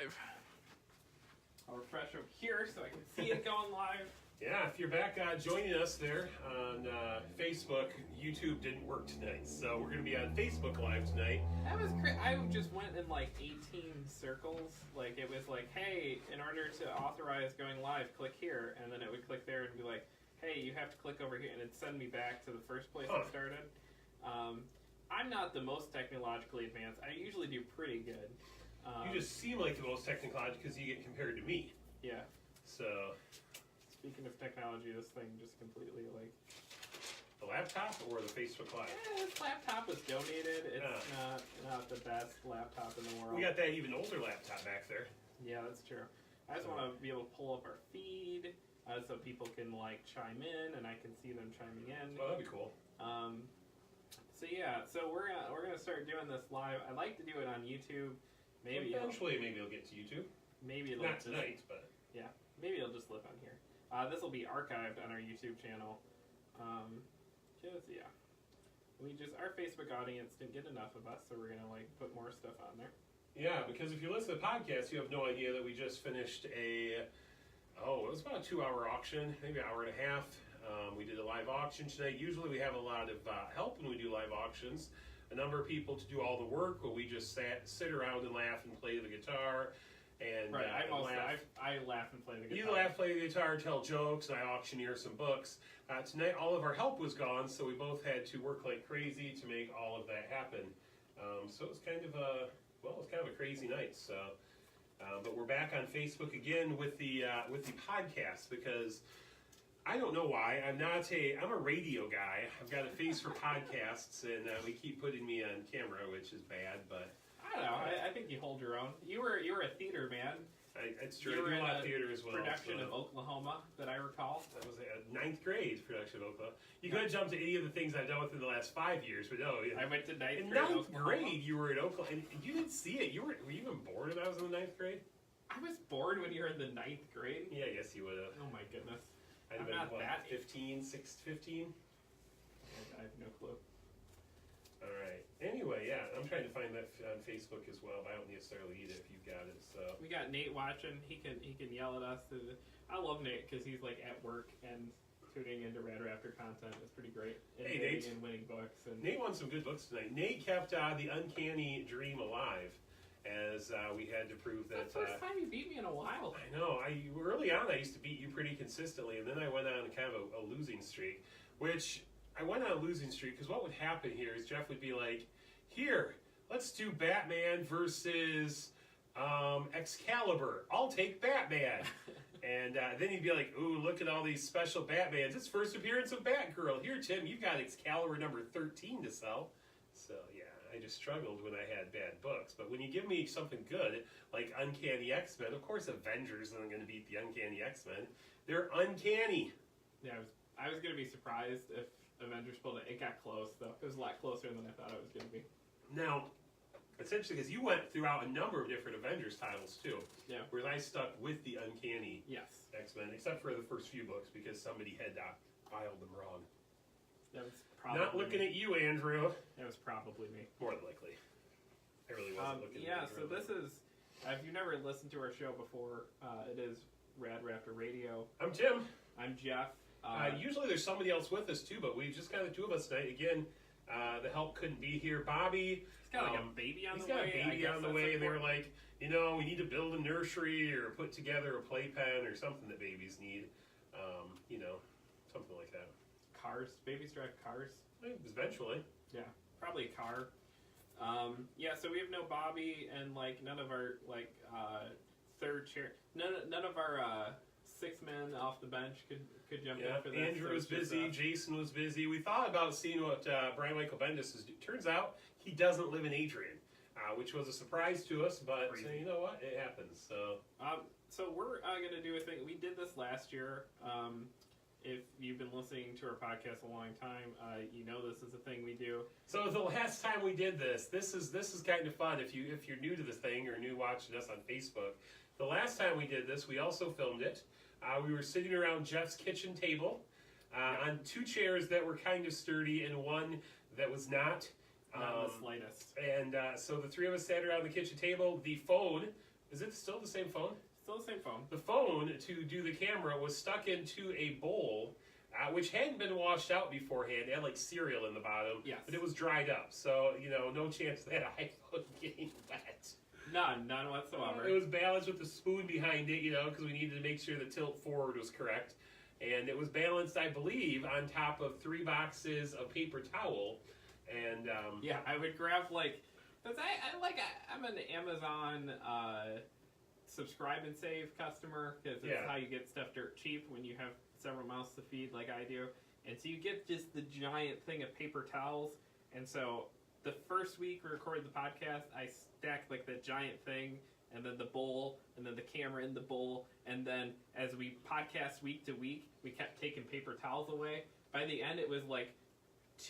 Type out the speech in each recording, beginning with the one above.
live. I'll refresh over here so I can see it going live. Yeah, if you're back joining us there on Facebook, YouTube didn't work tonight, so we're going to be on Facebook Live tonight. That was crazy. I just went in like 18 circles. Like it was like, hey, in order to authorize going live, click here, and then it would click there and be like, hey, you have to click over here, and it'd send me back to the first place I started. I'm not the most technologically advanced. I usually do pretty good. You just seem like the most technological because you get compared to me. Yeah. So. Speaking of technology, this thing just completely like... The laptop or the Facebook Live? Yeah, this laptop was donated. It's not the best laptop in the world. We got that even older laptop back there. Yeah, that's true. I just want to be able to pull up our feed so people can like chime in and I can see them chiming in. Oh, that'd be cool. So yeah, so we're gonna start doing this live. I'd like to do it on YouTube. Maybe eventually, maybe it'll get to YouTube. Maybe it'll not tonight, but yeah, maybe it'll just live on here. This will be archived on our YouTube channel. Our Facebook audience didn't get enough of us, so we're gonna like put more stuff on there. Yeah, because if you listen to the podcast, you have no idea that we just finished it was about a 2-hour auction, maybe an hour and a half. We did a live auction today. Usually we have a lot of help when we do live auctions. A number of people to do all the work, but we just sit around and laugh and play the guitar. And right, I laugh and play the guitar. You laugh, play the guitar, tell jokes, I auctioneer some books. Tonight, all of our help was gone, so we both had to work like crazy to make all of that happen. So it was kind of a crazy night. So, but we're back on Facebook again with the podcast because I don't know why I'm a radio guy. I've got a face for podcasts, and we keep putting me on camera, which is bad, but. I don't know. I think you hold your own. You were a theater man. It's true. You were I do a lot in of theater as well. Production of Oklahoma that I recall. That was a 9th grade production of Oklahoma. You could jump to any of the things I've done within the last 5 years, but no. I went to 9th grade. In 9th grade, you were in Oklahoma, and you didn't see it. Were you even born when I was in the 9th grade? I was born when you were in the 9th grade? Yeah, I guess you would have. Oh my goodness. I'd have been, not that 15, 15? I have no clue. All right. Anyway, yeah, I'm trying to find that on Facebook as well, but I don't necessarily need it if you've got it. So we got Nate watching. He can yell at us. I love Nate because he's like at work and tuning into Rad Raptor content. It's pretty great. Hey, Nate. And winning books. And Nate won some good books tonight. Nate kept the Uncanny Dream alive, as we had to prove that. That's the first time you beat me in a while. I know. Early on, I used to beat you pretty consistently, and then I went on kind of a losing streak, which. I went on a losing streak because what would happen here is Jeff would be like, here, let's do Batman versus Excalibur. I'll take Batman. And then he'd be like, ooh, look at all these special Batmans. It's first appearance of Batgirl. Here, Tim, you've got Excalibur number 13 to sell. So, yeah, I just struggled when I had bad books. But when you give me something good, like Uncanny X-Men, of course Avengers isn't going to beat the Uncanny X-Men. They're uncanny. Yeah, I was going to be surprised if Avengers pulled it. It got close, though. It was a lot closer than I thought it was going to be. Now, essentially, because you went throughout a number of different Avengers titles, too. Yeah. Whereas I stuck with the Uncanny X-Men, except for the first few books, because somebody had filed them wrong. That was probably Not looking at you, Andrew. That was probably me. More than likely. I really wasn't looking at you. Yeah, so this is, if you've never listened to our show before, it is Rad Raptor Radio. I'm Tim. I'm Jeff. Usually there's somebody else with us too, but we've just got the two of us tonight. Again, the help couldn't be here. Bobby, he's got like a baby on the way. He's got a baby on the way, and they were like, we need to build a nursery or put together a playpen or something that babies need. Something like that. Cars, babies drive cars. Eventually. Yeah, probably a car. So we have no Bobby and like none of our third chair. None of our 6 men off the bench could jump in for this. Andrew was busy. Jason was busy. We thought about seeing what Brian Michael Bendis is doing. Turns out he doesn't live in Adrian, which was a surprise to us. But you know what? It happens. So we're going to do a thing. We did this last year. If you've been listening to our podcast a long time, you know this is a thing we do. So the last time we did this is kind of fun. If you're new to this thing or new watching us on Facebook, the last time we did this, we also filmed it. We were sitting around Jeff's kitchen table on 2 chairs that were kind of sturdy and one that was not. Not the slightest. And so the 3 of us sat around the kitchen table. The phone Is it still the same phone? Still the same phone. The phone to do the camera was stuck into a bowl, which hadn't been washed out beforehand. It had like cereal in the bottom, Yes. but it was dried up. So, no chance of that iPhone getting wet. None whatsoever. It was balanced with the spoon behind it, because we needed to make sure the tilt forward was correct. And it was balanced, I believe, on top of 3 boxes of paper towel. And yeah, I would grab because I'm an Amazon subscribe and save customer, because it's how you get stuff dirt cheap when you have several mouths to feed like I do. And so you get just the giant thing of paper towels. And so the first week we recorded the podcast, I stacked like the giant thing, and then the bowl, and then the camera in the bowl, and then as we podcast week to week, we kept taking paper towels away. By the end, it was like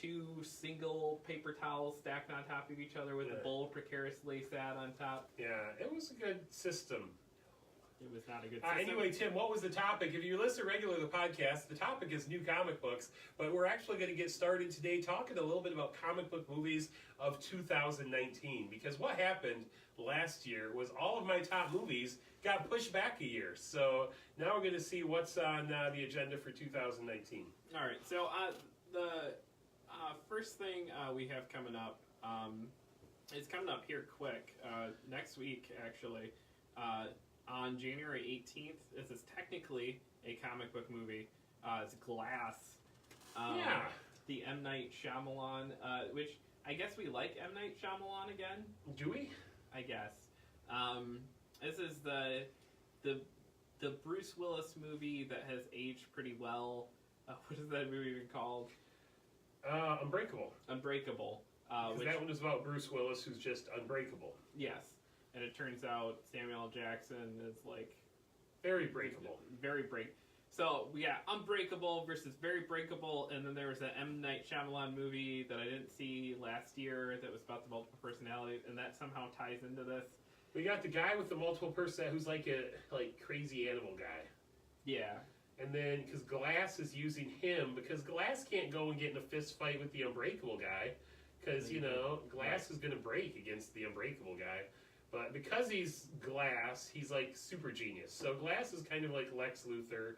2 single paper towels stacked on top of each other with a bowl precariously sat on top. Yeah, it was a good system. It was not a good system. Anyway, Tim, what was the topic? If you listen regularly to the podcast, the topic is new comic books, but we're actually going to get started today talking a little bit about comic book movies of 2019, because what happened last year was all of my top movies got pushed back a year. So now we're going to see what's on the agenda for 2019. All right, so the first thing we have coming up, it's coming up here quick, next week actually, on January 18th. This is technically a comic book movie. It's Glass. The M. Night Shyamalan, which I guess we like M. Night Shyamalan again. Do we? I guess. This is the Bruce Willis movie that has aged pretty well. What is that movie even called? Unbreakable. Unbreakable. Which, that one is about Bruce Willis, who's just unbreakable. Yes. And it turns out Samuel L. Jackson is like... very breakable. Very break. So, Unbreakable versus Very Breakable, and then there was an M. Night Shyamalan movie that I didn't see last year that was about the multiple personalities, and that somehow ties into this. We got the guy with the multiple personality who's like a crazy animal guy. Yeah. And then, because Glass is using him, because Glass can't go and get in a fist fight with the Unbreakable guy, because, Glass is going to break against the Unbreakable guy. But because he's Glass, he's like super genius. So Glass is kind of like Lex Luthor.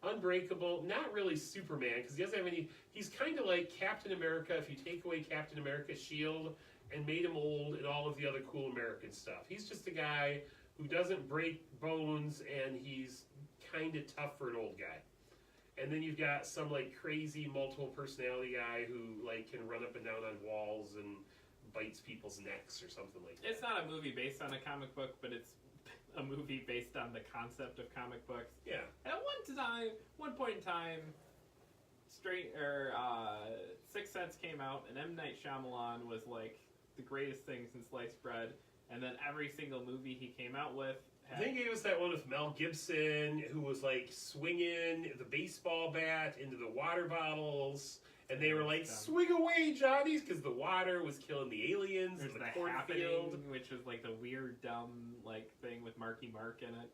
Unbreakable, not really Superman, because he doesn't have any... He's kind of like Captain America if you take away Captain America's shield and made him old and all of the other cool American stuff. He's just a guy who doesn't break bones, and he's kind of tough for an old guy. And then you've got some like crazy multiple personality guy who like can run up and down on walls and bites people's necks or something like that. It's not a movie based on a comic book, but it's a movie based on the concept of comic books. Yeah. At one point in time, Sixth Sense came out, and M. Night Shyamalan was like the greatest thing since sliced bread. And then every single movie he came out with had... They gave us that one with Mel Gibson, who was like swinging the baseball bat into the water bottles. And they were like, swing away, Johnnies, because the water was killing the aliens. There's in the cornfield. Happening, which was like the weird, dumb like thing with Marky Mark in it.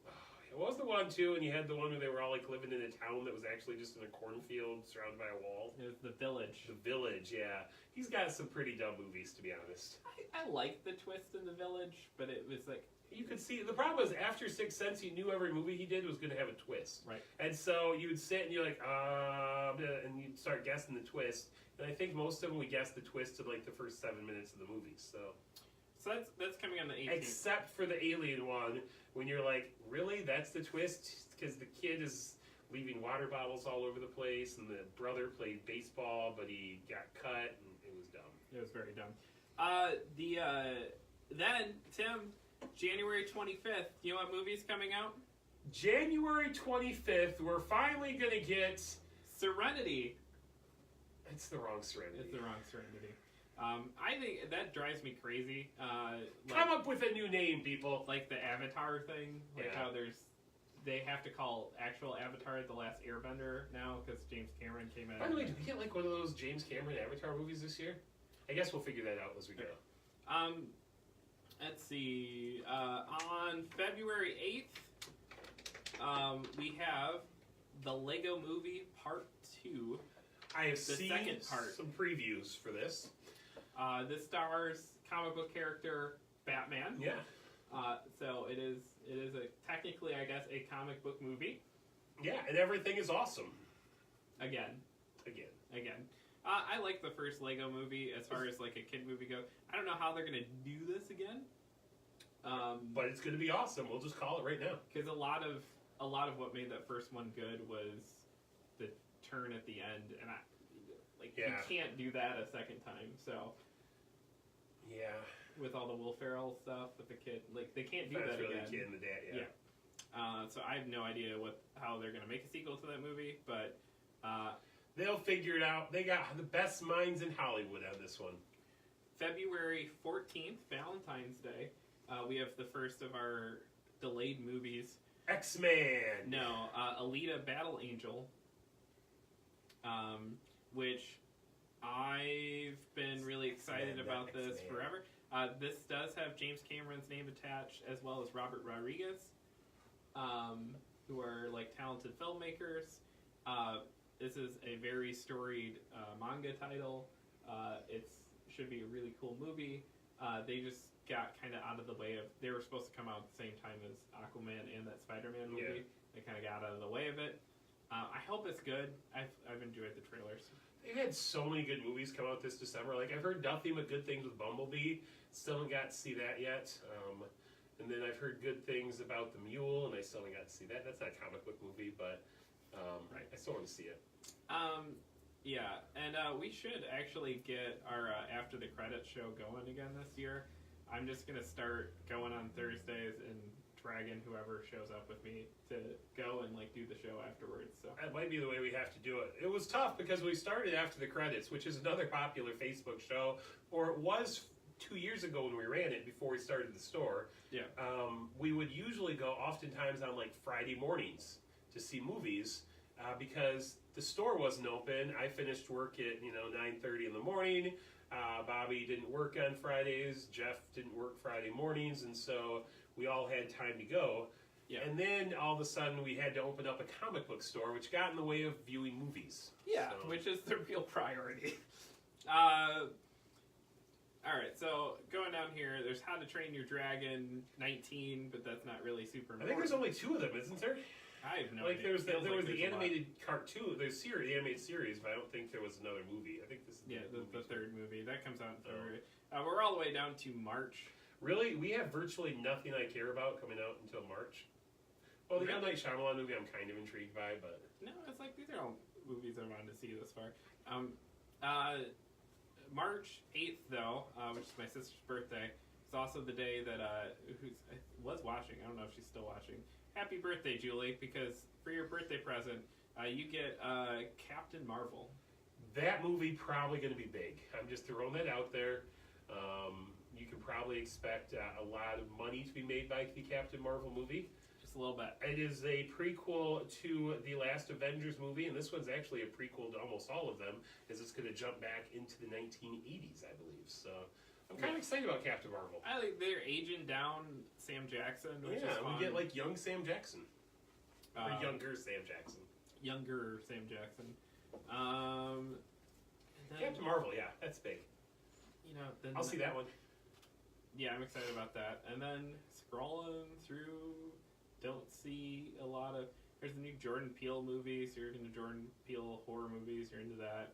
It was the one, too, and you had the one where they were all like living in a town that was actually just in a cornfield surrounded by a wall. It was The Village. The Village, yeah. He's got some pretty dumb movies, to be honest. I liked the twist in The Village, but it was like... You could see, the problem was after Sixth Sense, you knew every movie he did was going to have a twist. Right. And so you would sit and you're like, and you'd start guessing the twist. And I think most of them, we guessed the twist in like the first 7 minutes of the movie, so... So that's coming on the 18th. Except for the alien one, when you're like, really? That's the twist? Because the kid is leaving water bottles all over the place, and the brother played baseball, but he got cut, and it was dumb. It was very dumb. Then, Tim, January 25th, you know what movie's coming out? January 25th, we're finally going to get... Serenity. It's the wrong Serenity. It's the wrong Serenity. I think that drives me crazy. Come up with a new name, people. Like the Avatar thing. Like how they have to call actual Avatar The Last Airbender now because James Cameron came in. By the way, do we get like one of those James Cameron Avatar movies this year? I guess we'll figure that out as we go. Let's see. On February 8th, we have the Lego Movie Part 2. I have seen some previews for this. This stars comic book character Batman. Yeah. So it is technically, I guess, a comic book movie. Yeah, and everything is awesome. Again. I like the first Lego movie as far as like a kid movie goes. I don't know how they're gonna do this again. But it's gonna be awesome. We'll just call it right now. Because a lot of what made that first one good was the turn at the end, and you can't do that a second time. So yeah, with all the Will Ferrell stuff with the kid, like they can't do that's that really again. The kid and the dad, yeah. So I have no idea how they're gonna make a sequel to that movie, but they'll figure it out. They got the best minds in Hollywood on this one. February 14th, Valentine's Day, we have the first of our delayed movies. X-Men. No, Alita: Battle Angel, which I've been really excited about this forever. This does have James Cameron's name attached, as well as Robert Rodriguez, who are like talented filmmakers. This is a very storied manga title. It should be a really cool movie. They just got kind of out of the way of. They were supposed to come out at the same time as Aquaman and that Spider-Man movie. Yeah. They kind of got out of the way of it. I hope it's good. I've enjoyed the trailers. They've had so many good movies come out this December. Like I've heard nothing but good things with Bumblebee. Still haven't got to see that yet. And then I've heard good things about The Mule, and I still haven't got to see that. That's not a comic book movie, but I still want to see it. Yeah, and we should actually get our After the Credits show going again this year. I'm just going to start going on Thursdays and dragging whoever shows up with me to go and like do the show afterwards. So that might be the way we have to do it. It was tough because we started After the Credits, which is another popular Facebook show, or it was 2 years ago when we ran it before we started the store. Yeah. We would usually go oftentimes on like Friday mornings to see movies because the store wasn't open. I finished work at 9:30 in the morning. Bobby didn't work on Fridays. Jeff didn't work Friday mornings, and so we all had time to go. Yeah. And then all of a sudden we had to open up a comic book store, which got in the way of viewing movies. Yeah, so. Which is the real priority. All right, so going down here, there's How to Train Your Dragon 19, but that's not really super important. I think there's only 2 of them, isn't there? I have no idea. There was the animated cartoon, the animated series, but I don't think there was another movie. I think this is the third movie. That comes out in February. We're all the way down to March. Really? We have virtually nothing I care about coming out until March? Well, the M. Night Shyamalan movie I'm kind of intrigued by, but... No, it's like these are all movies I wanted to see this far. March 8th, though, which is my sister's birthday, it's also the day that was watching. I don't know if she's still watching. Happy birthday, Julie, because for your birthday present, you get Captain Marvel. That movie probably going to be big. I'm just throwing that out there. You can probably expect a lot of money to be made by the Captain Marvel movie. Just a little bit. It is a prequel to the last Avengers movie, and this one's actually a prequel to almost all of them, as it's going to jump back into the 1980s, I believe. So I'm kind of excited about Captain Marvel. I think they're aging down Sam Jackson, which is fun. We get like young Sam Jackson. Or younger Sam Jackson. Younger Sam Jackson. Captain Marvel, yeah, that's big. Then I'll see that one. Yeah, I'm excited about that. And then scrolling through, don't see a lot of. There's the new Jordan Peele movies. You're into Jordan Peele horror movies. You're into that.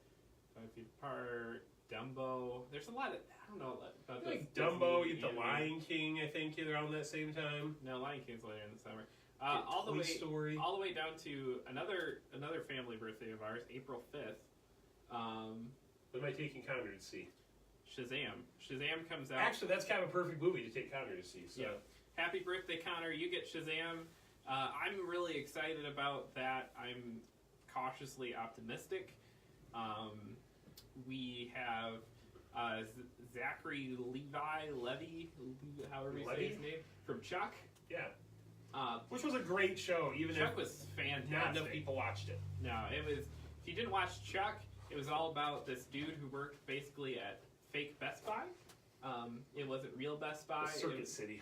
5 Feet Apart, Dumbo. There's a lot of. I don't know about this. Like Dumbo, you get The Lion King. I think around that same time. No, Lion King's later in the summer. All the way down to another family birthday of ours, April 5th. What am I taking Connor to see? Shazam. Shazam comes out. Actually, that's kind of a perfect movie to take Connor to see. So. Yeah. Happy birthday, Connor. You get Shazam. I'm really excited about that. I'm cautiously optimistic. We have Zachary Levy, however you say his name, from Chuck. Yeah. Which was a great show, even Chuck if was fantastic. Not enough people watched it. No, it was. If you didn't watch Chuck, it was all about this dude who worked basically at fake Best Buy. It wasn't real Best Buy. Circuit City.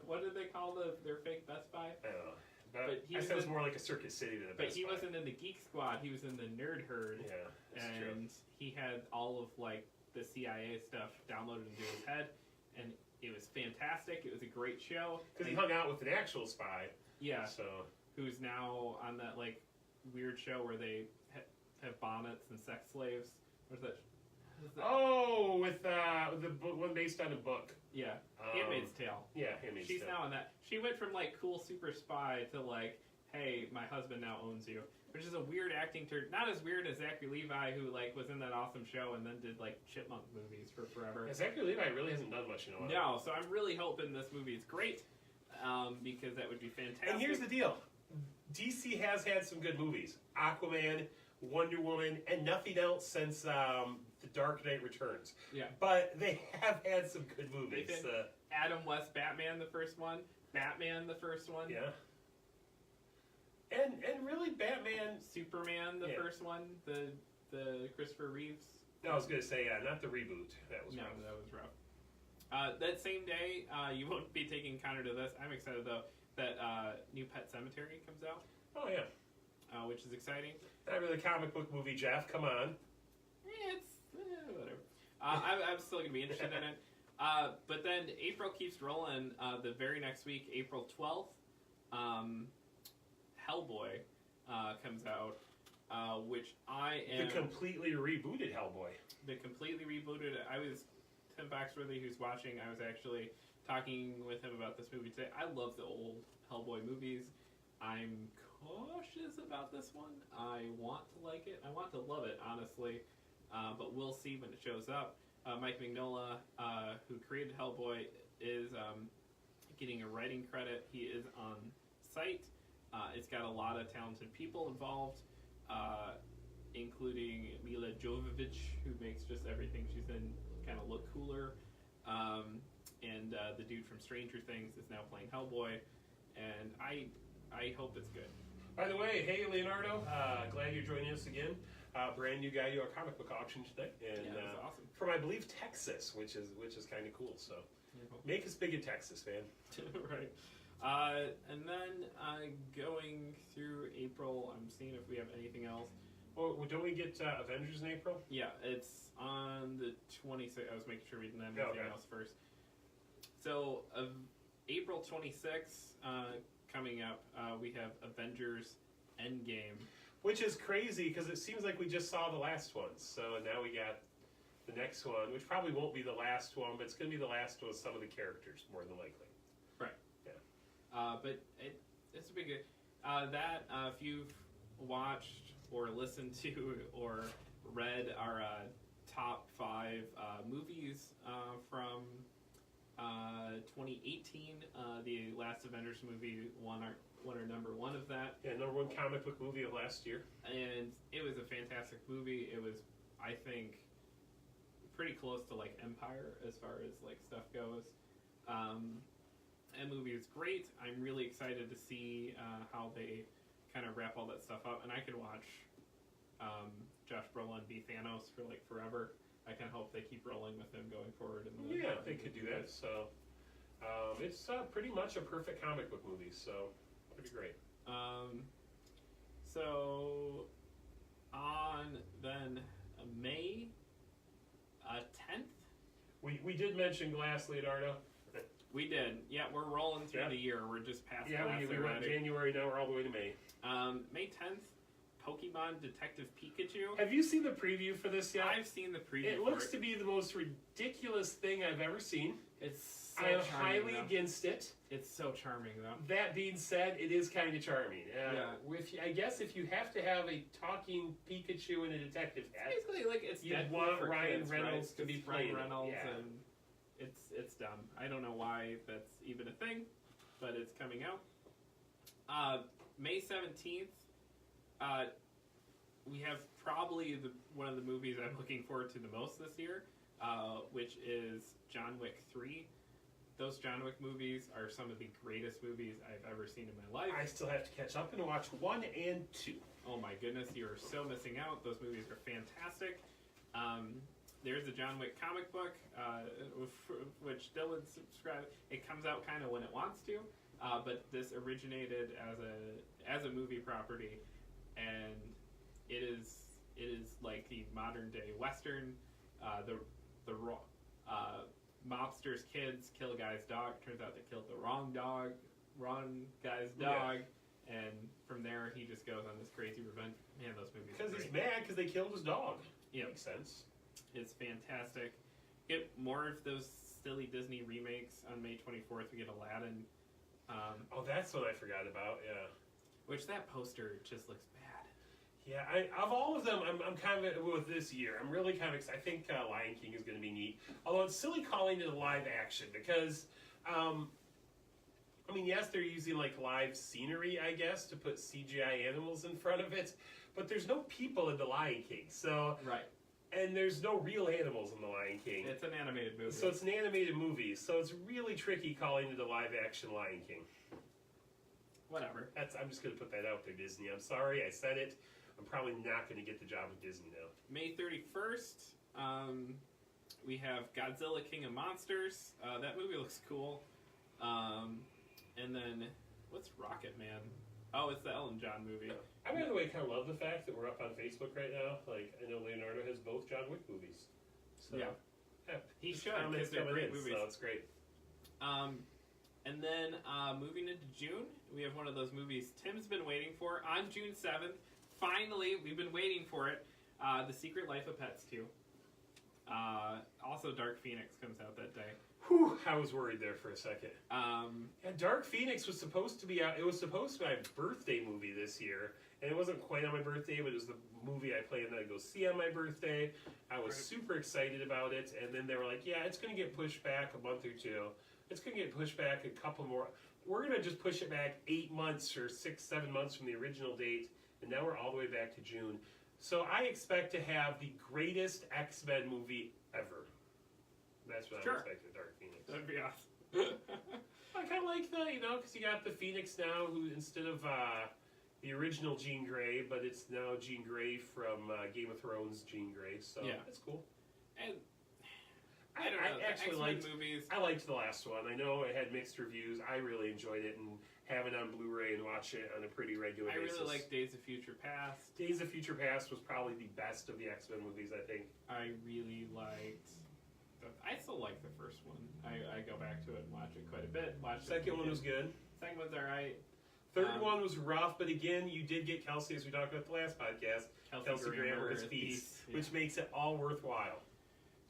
What did they call their fake Best Buy? I don't know. But I said it was more like a Circuit City than a Best Buy. But he wasn't in the Geek Squad. He was in the Nerd Herd. Yeah, that's true. And he had all of like the CIA stuff downloaded into his head. And It was fantastic. It was a great show. Because he hung out with an actual spy. Yeah. So. Who's now on that like weird show where they have bonnets and sex slaves? What's that? Oh, with the book, one based on a book. Yeah, Handmaid's Tale. Yeah, Handmaid's Tale. She's now on that. She went from like cool super spy to like, hey, my husband now owns you, which is a weird acting turn. Not as weird as Zachary Levi, who like was in that awesome show and then did like Chipmunk movies for forever. Yeah, Zachary Levi really hasn't done much in a while. No, so I'm really hoping this movie is great, because that would be fantastic. And here's the deal: DC has had some good movies. Aquaman, Wonder Woman, and nothing else since The Dark Knight Returns. Yeah. But they have had some good movies. Adam West Batman, the first one. Batman, the first one. Yeah. And really, Batman... Superman, the first one. The Christopher Reeves. No, I was going to say, not the reboot. That was rough. That was rough. That same day, you won't be taking Connor to this. I'm excited, though, that new Pet Sematary comes out. Oh, yeah. Which is exciting. Not really a comic book movie, Jeff. Come on. Whatever. I'm still going to be interested in it. But then April keeps rolling. The very next week, April 12th, Hellboy comes out, which I am... The completely rebooted Hellboy. The completely rebooted... Tim Foxworthy, who's watching, I was actually talking with him about this movie today. I love the old Hellboy movies. I'm cautious about this one. I want to like it. I want to love it, honestly. But we'll see when it shows up. Mike Mignola, who created Hellboy, is getting a writing credit. He is on site. It's got a lot of talented people involved, including Mila Jovovich, who makes just everything she's in kind of look cooler. And the dude from Stranger Things is now playing Hellboy. And I hope it's good. By the way, hey Leonardo, glad you're joining us again. Brand new guy to our comic book auction today, and that's awesome. From I believe Texas, which is kind of cool. So make us big in Texas, man. Right. And then going through April, I'm seeing if we have anything else. Well, don't we get Avengers in April? Yeah, it's on the 26th. I was making sure we didn't have anything else first. So April 26th. Coming up, we have Avengers Endgame. Which is crazy, because it seems like we just saw the last one. So now we got the next one, which probably won't be the last one, but it's going to be the last one with some of the characters, more than likely. Right. Yeah. But it's a big... if you've watched or listened to or read our top 5 movies from... 2018, the last Avengers movie won our number 1 of that. Yeah, number 1 comic book movie of last year. And it was a fantastic movie. It was, I think, pretty close to like Empire as far as like stuff goes. That movie is great. I'm really excited to see how they kind of wrap all that stuff up. And I could watch Josh Brolin be Thanos for like forever. I kind of hope they keep rolling with him going forward. They could do that. So it's pretty much a perfect comic book movie. So pretty great. So on then May 10th. We did mention Glass, Leonardo. We did. Yeah, we're rolling through the year. We're just past Glass already. We went January. Now we're all the way to May. May 10th. Pokemon Detective Pikachu. Have you seen the preview for this yet? I've seen the preview. It looks to be the most ridiculous thing I've ever seen. It's so I am charming, highly against it. It's so charming, though. That being said, it is kind of charming. I guess if you have to have a talking Pikachu and a detective hat, basically like it's you'd want Ryan Reynolds to be playing Reynolds, it. Yeah. And it's dumb. I don't know why that's even a thing, but it's coming out. May 17th. We have probably one of the movies I'm looking forward to the most this year, which is John Wick 3. Those John Wick movies are some of the greatest movies I've ever seen in my life. I still have to catch up and watch 1 and 2. Oh my goodness, you are so missing out. Those movies are fantastic. There's a John Wick comic book, which Dylan subscribed. It comes out kind of when it wants to, but this originated as a movie property, and it is like the modern day Western. The mobster's kids kill a guy's dog. Turns out they killed the wrong guy's dog. And from there, he just goes on this crazy revenge. Man, those movies. Because he's mad because they killed his dog. Yeah, makes sense. It's fantastic. Get more of those silly Disney remakes on May 24th. We get Aladdin. Oh, that's what I forgot about. Yeah. Which that poster just looks bad. Yeah, of all of them, I'm kind of with this year. I'm really kind of excited. I think Lion King is going to be neat. Although it's silly calling it a live action because, I mean, yes, they're using like live scenery, I guess, to put CGI animals in front of it, but there's no people in the Lion King, so right. And there's no real animals in the Lion King. It's an animated movie. So it's an animated movie, so it's really tricky calling it a live action Lion King. Whatever. I'm just going to put that out there, Disney. I'm sorry, I said it. I'm probably not going to get the job with Disney now. May 31st, we have Godzilla King of Monsters. That movie looks cool. And then, what's Rocket Man? Oh, it's the Ellen John movie. I, by the way, kind of love the fact that we're up on Facebook right now. Like, I know Leonardo has both John Wick movies. So, yeah. He should, because they're great movies. So it's great. And then, moving into June, we have one of those movies Tim's been waiting for. On June 7th, finally, we've been waiting for it. The Secret Life of Pets 2. Also, Dark Phoenix comes out that day. Whew, I was worried there for a second. Yeah, Dark Phoenix was supposed to be out. It was supposed to be my birthday movie this year, and it wasn't quite on my birthday, but it was the movie I planned to go see on my birthday. I was super excited about it, and then they were like, "Yeah, it's going to get pushed back a month or two. It's going to get pushed back a couple more. We're going to just push it back 8 months or 6-7 months from the original date, and now we're all the way back to June." So I expect to have the greatest X-Men movie ever. That's what I'm expecting, Dark Phoenix. That'd be awesome. I kind of like that, because you got the Phoenix now, who instead of the original Jean Grey, but it's now Jean Grey from Game of Thrones Jean Grey, so that's cool. And I don't know, actually liked movies. I liked the last one. I know it had mixed reviews. I really enjoyed it, and have it on Blu-ray and watch it on a pretty regular basis. I really like Days of Future Past. Days of Future Past was probably the best of the X-Men movies, I think. I really liked... I still like the first one. I go back to it and watch it quite a bit. Second one was good. Second one's alright. Third one was rough, but again, you did get Kelsey, as we talked about the last podcast. Kelsey Grammer as Beast, which makes it all worthwhile.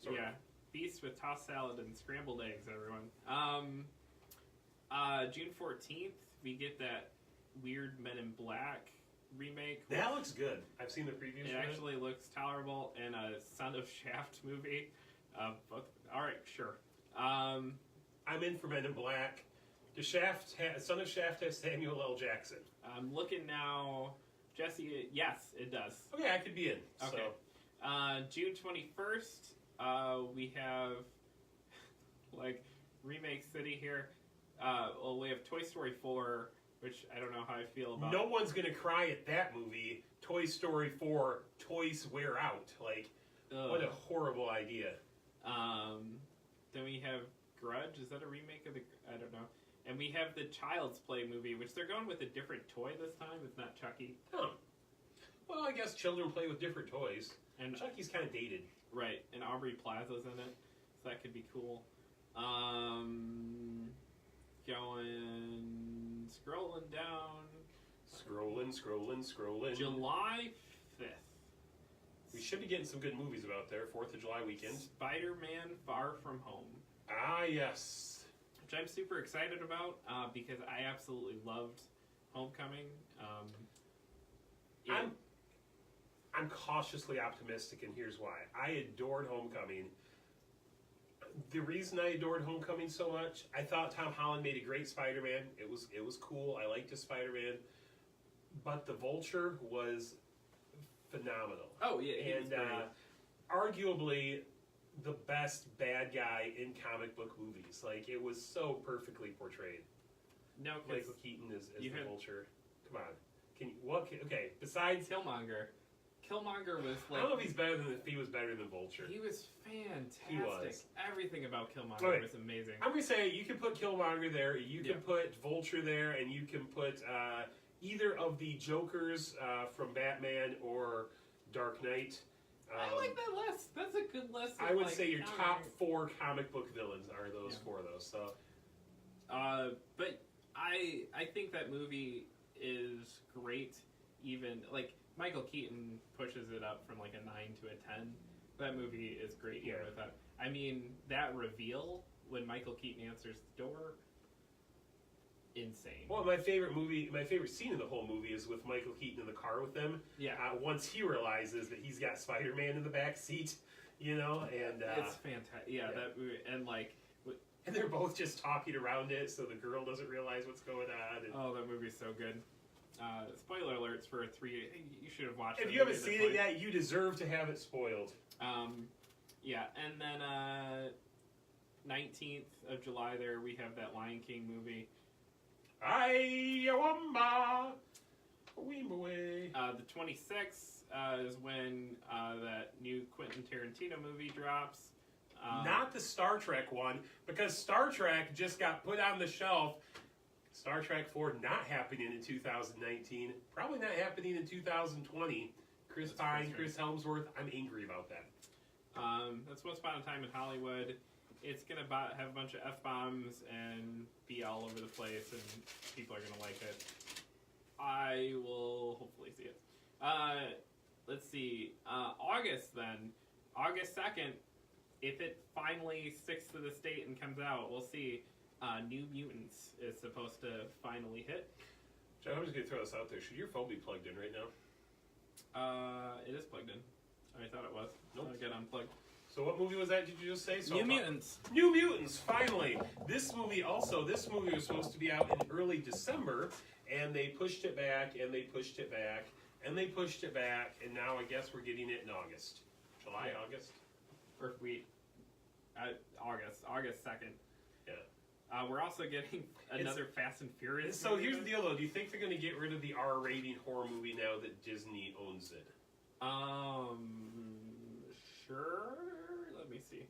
Yeah. Beast with tossed salad and scrambled eggs, everyone. June 14th, we get that weird Men in Black remake. That looks good. I've seen the previews. It actually looks tolerable, and a Son of Shaft movie. Alright, sure. I'm in for Men in Black. Does Son of Shaft have Samuel L. Jackson? I'm looking now. Jesse, yes, it does. Okay, I could be in. Okay. So. June 21st, we have, Remake City here. We have Toy Story 4, which I don't know how I feel about. No one's going to cry at that movie. Toy Story 4, toys wear out. What a horrible idea. Then we have Grudge. Is that a remake of the... I don't know. And we have the Child's Play movie, which they're going with a different toy this time. It's not Chucky. Huh. Well, I guess children play with different toys. And Chucky's kind of dated. Right. And Aubrey Plaza's in it. So that could be cool. Scrolling down. Scrolling. July 5th. We should be getting some good movies about there. 4th of July weekend. Spider-Man Far From Home. Ah, yes. Which I'm super excited about because I absolutely loved Homecoming. I'm cautiously optimistic, and here's why. I adored Homecoming. The reason I adored Homecoming so much, I thought Tom Holland made a great Spider-Man. It was cool. I liked his Spider-Man. But the Vulture was phenomenal. Oh, yeah, he was great. Arguably the best bad guy in comic book movies. It was so perfectly portrayed. No, Michael Keaton as the Vulture. Come on. Okay, besides... Killmonger was I don't know if he was better than Vulture. He was fantastic. He was. Everything about Killmonger was amazing. I'm going to say you can put Killmonger there, you can put Vulture there, and you can put either of the Jokers from Batman or Dark Knight. I like that list. That's a good list. I would like, say your comic- top 4 comic book villains are those 4 though. So, but I think that movie is great. Even like Michael Keaton pushes it up from like a 9 to a 10. That movie is great. Even with that, I mean that reveal when Michael Keaton answers the door. Insane. well, my favorite scene in the whole movie is with Michael Keaton in the car with them. Yeah. Once he realizes that he's got Spider-Man in the back seat, you know, and it's fantastic. Yeah, that movie, and like, and they're both just talking around it, so the girl doesn't realize what's going on. And oh, that movie's so good. Spoiler alerts for 3. You should have watched it. If you haven't seen it yet, you deserve to have it spoiled. Yeah, and then 19th of July there we have that Lion King movie. Ayawamba, Weemaway. The 26th is when that new Quentin Tarantino movie drops. Not the Star Trek one, because Star Trek just got put on the shelf. Star Trek 4 not happening in 2019. Probably not happening in 2020. Chris Pine, Chris Helmsworth, I'm angry about that. That's Once Upon a Time in Hollywood. It's going to have a bunch of F-bombs and be all over the place, and people are going to like it. I will hopefully see it. Let's see. August, then. August 2nd, if it finally sticks to this date and comes out, we'll see. New Mutants is supposed to finally hit. John, I'm just going to throw this out there. Should your phone be plugged in right now? It is plugged in. I thought it was. Nope. I'll get unplugged. So what movie was that, did you just say? So New Mutants. New Mutants, finally. This movie was supposed to be out in early December, and they pushed it back, and they pushed it back, and they pushed it back, and now I guess we're getting it in August. July, Yeah. August? Or August 2nd. Yeah. We're also getting another Fast and Furious So movie. here's the deal, though. Do you think they're going to get rid of the R-rated horror movie now that Disney owns it? Sure. Let me see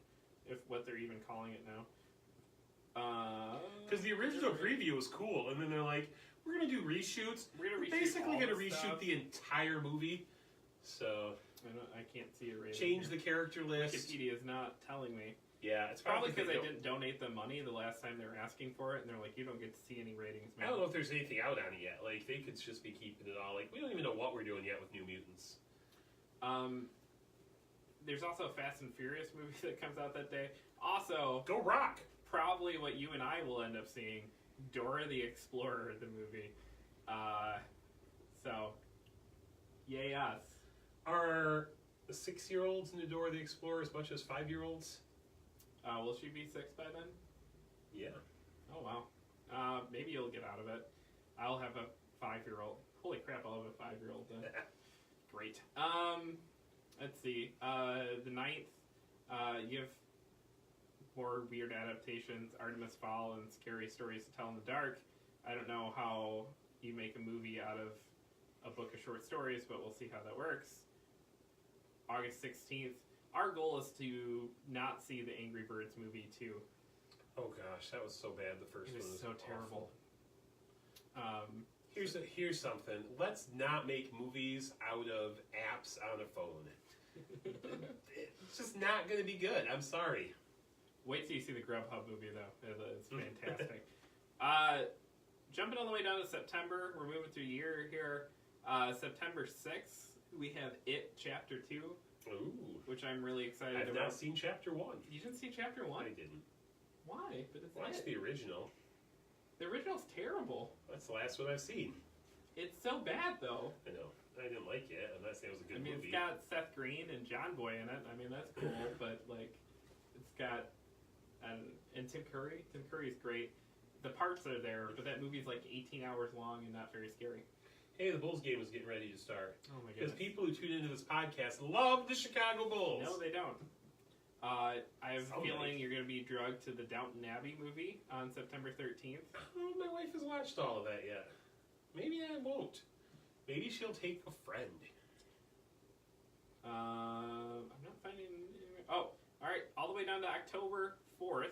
what they're even calling it now. Because the original preview was cool, and then they're like, we're going to do reshoots. We're basically going to all the reshoot stuff. the entire movie. So I can't see a rating. change here. the character list. Wikipedia is not telling me. Yeah, it's Probably because they I didn't donate the money the last time they were asking for it, and they're like, you don't get to see any ratings, I man. don't know if there's anything out on it yet. Like, they could just be keeping it all. Like, we don't even know what we're doing yet with New Mutants. There's also a Fast and Furious movie that comes out that day. Also, Go Rock! probably what you and I will end up seeing, Dora the Explorer, the movie. So, yay us. Are the 6-year-olds in Dora the Explorer as much as 5-year-olds? Will she be 6 by then? Yeah. Oh, wow. Maybe you'll get out of it. I'll have a 5-year-old. Holy crap, I'll have a 5-year-old then. Great. Let's see. The 9th, you have more weird adaptations. Artemis Fowl and Scary Stories to Tell in the Dark. I don't know how you make a movie out of a book of short stories, but we'll see how that works. August 16th. Our goal is to not see the Angry Birds movie too. Oh gosh, that was so bad. The first It one was was so awful. terrible. Here's something. Let's not make movies out of apps on a phone. It's just not going to be good. I'm sorry. Wait till you see the Grubhub movie, though. It's fantastic. Jumping all the way down to September, we're moving through a year here. September 6th, we have It Chapter 2, Ooh. which I'm really excited I've about. not seen Chapter 1. You didn't see Chapter 1? I didn't. Why? But it's Watch It. the original. The original's terrible. That's the last one I've seen. It's so bad, though. I know. I didn't like it. I'm not saying it was a good movie. It's got Seth Green and John Boy in it. I mean, that's cool, but, like, it's got... And Tim Curry. Tim Curry's great. The parts are there, but that movie's like 18 hours long and not very scary. Hey, the Bulls game is getting ready to start. Oh my Because goodness. people who tune into this podcast love the Chicago Bulls. No, they don't. I have a Somebody. feeling you're going to be drugged to the Downton Abbey movie on September 13th. Oh, my wife has watched all of that yet. Maybe I won't. Maybe she'll take a friend. I'm not finding... Oh, all right. All the way down to October 4th.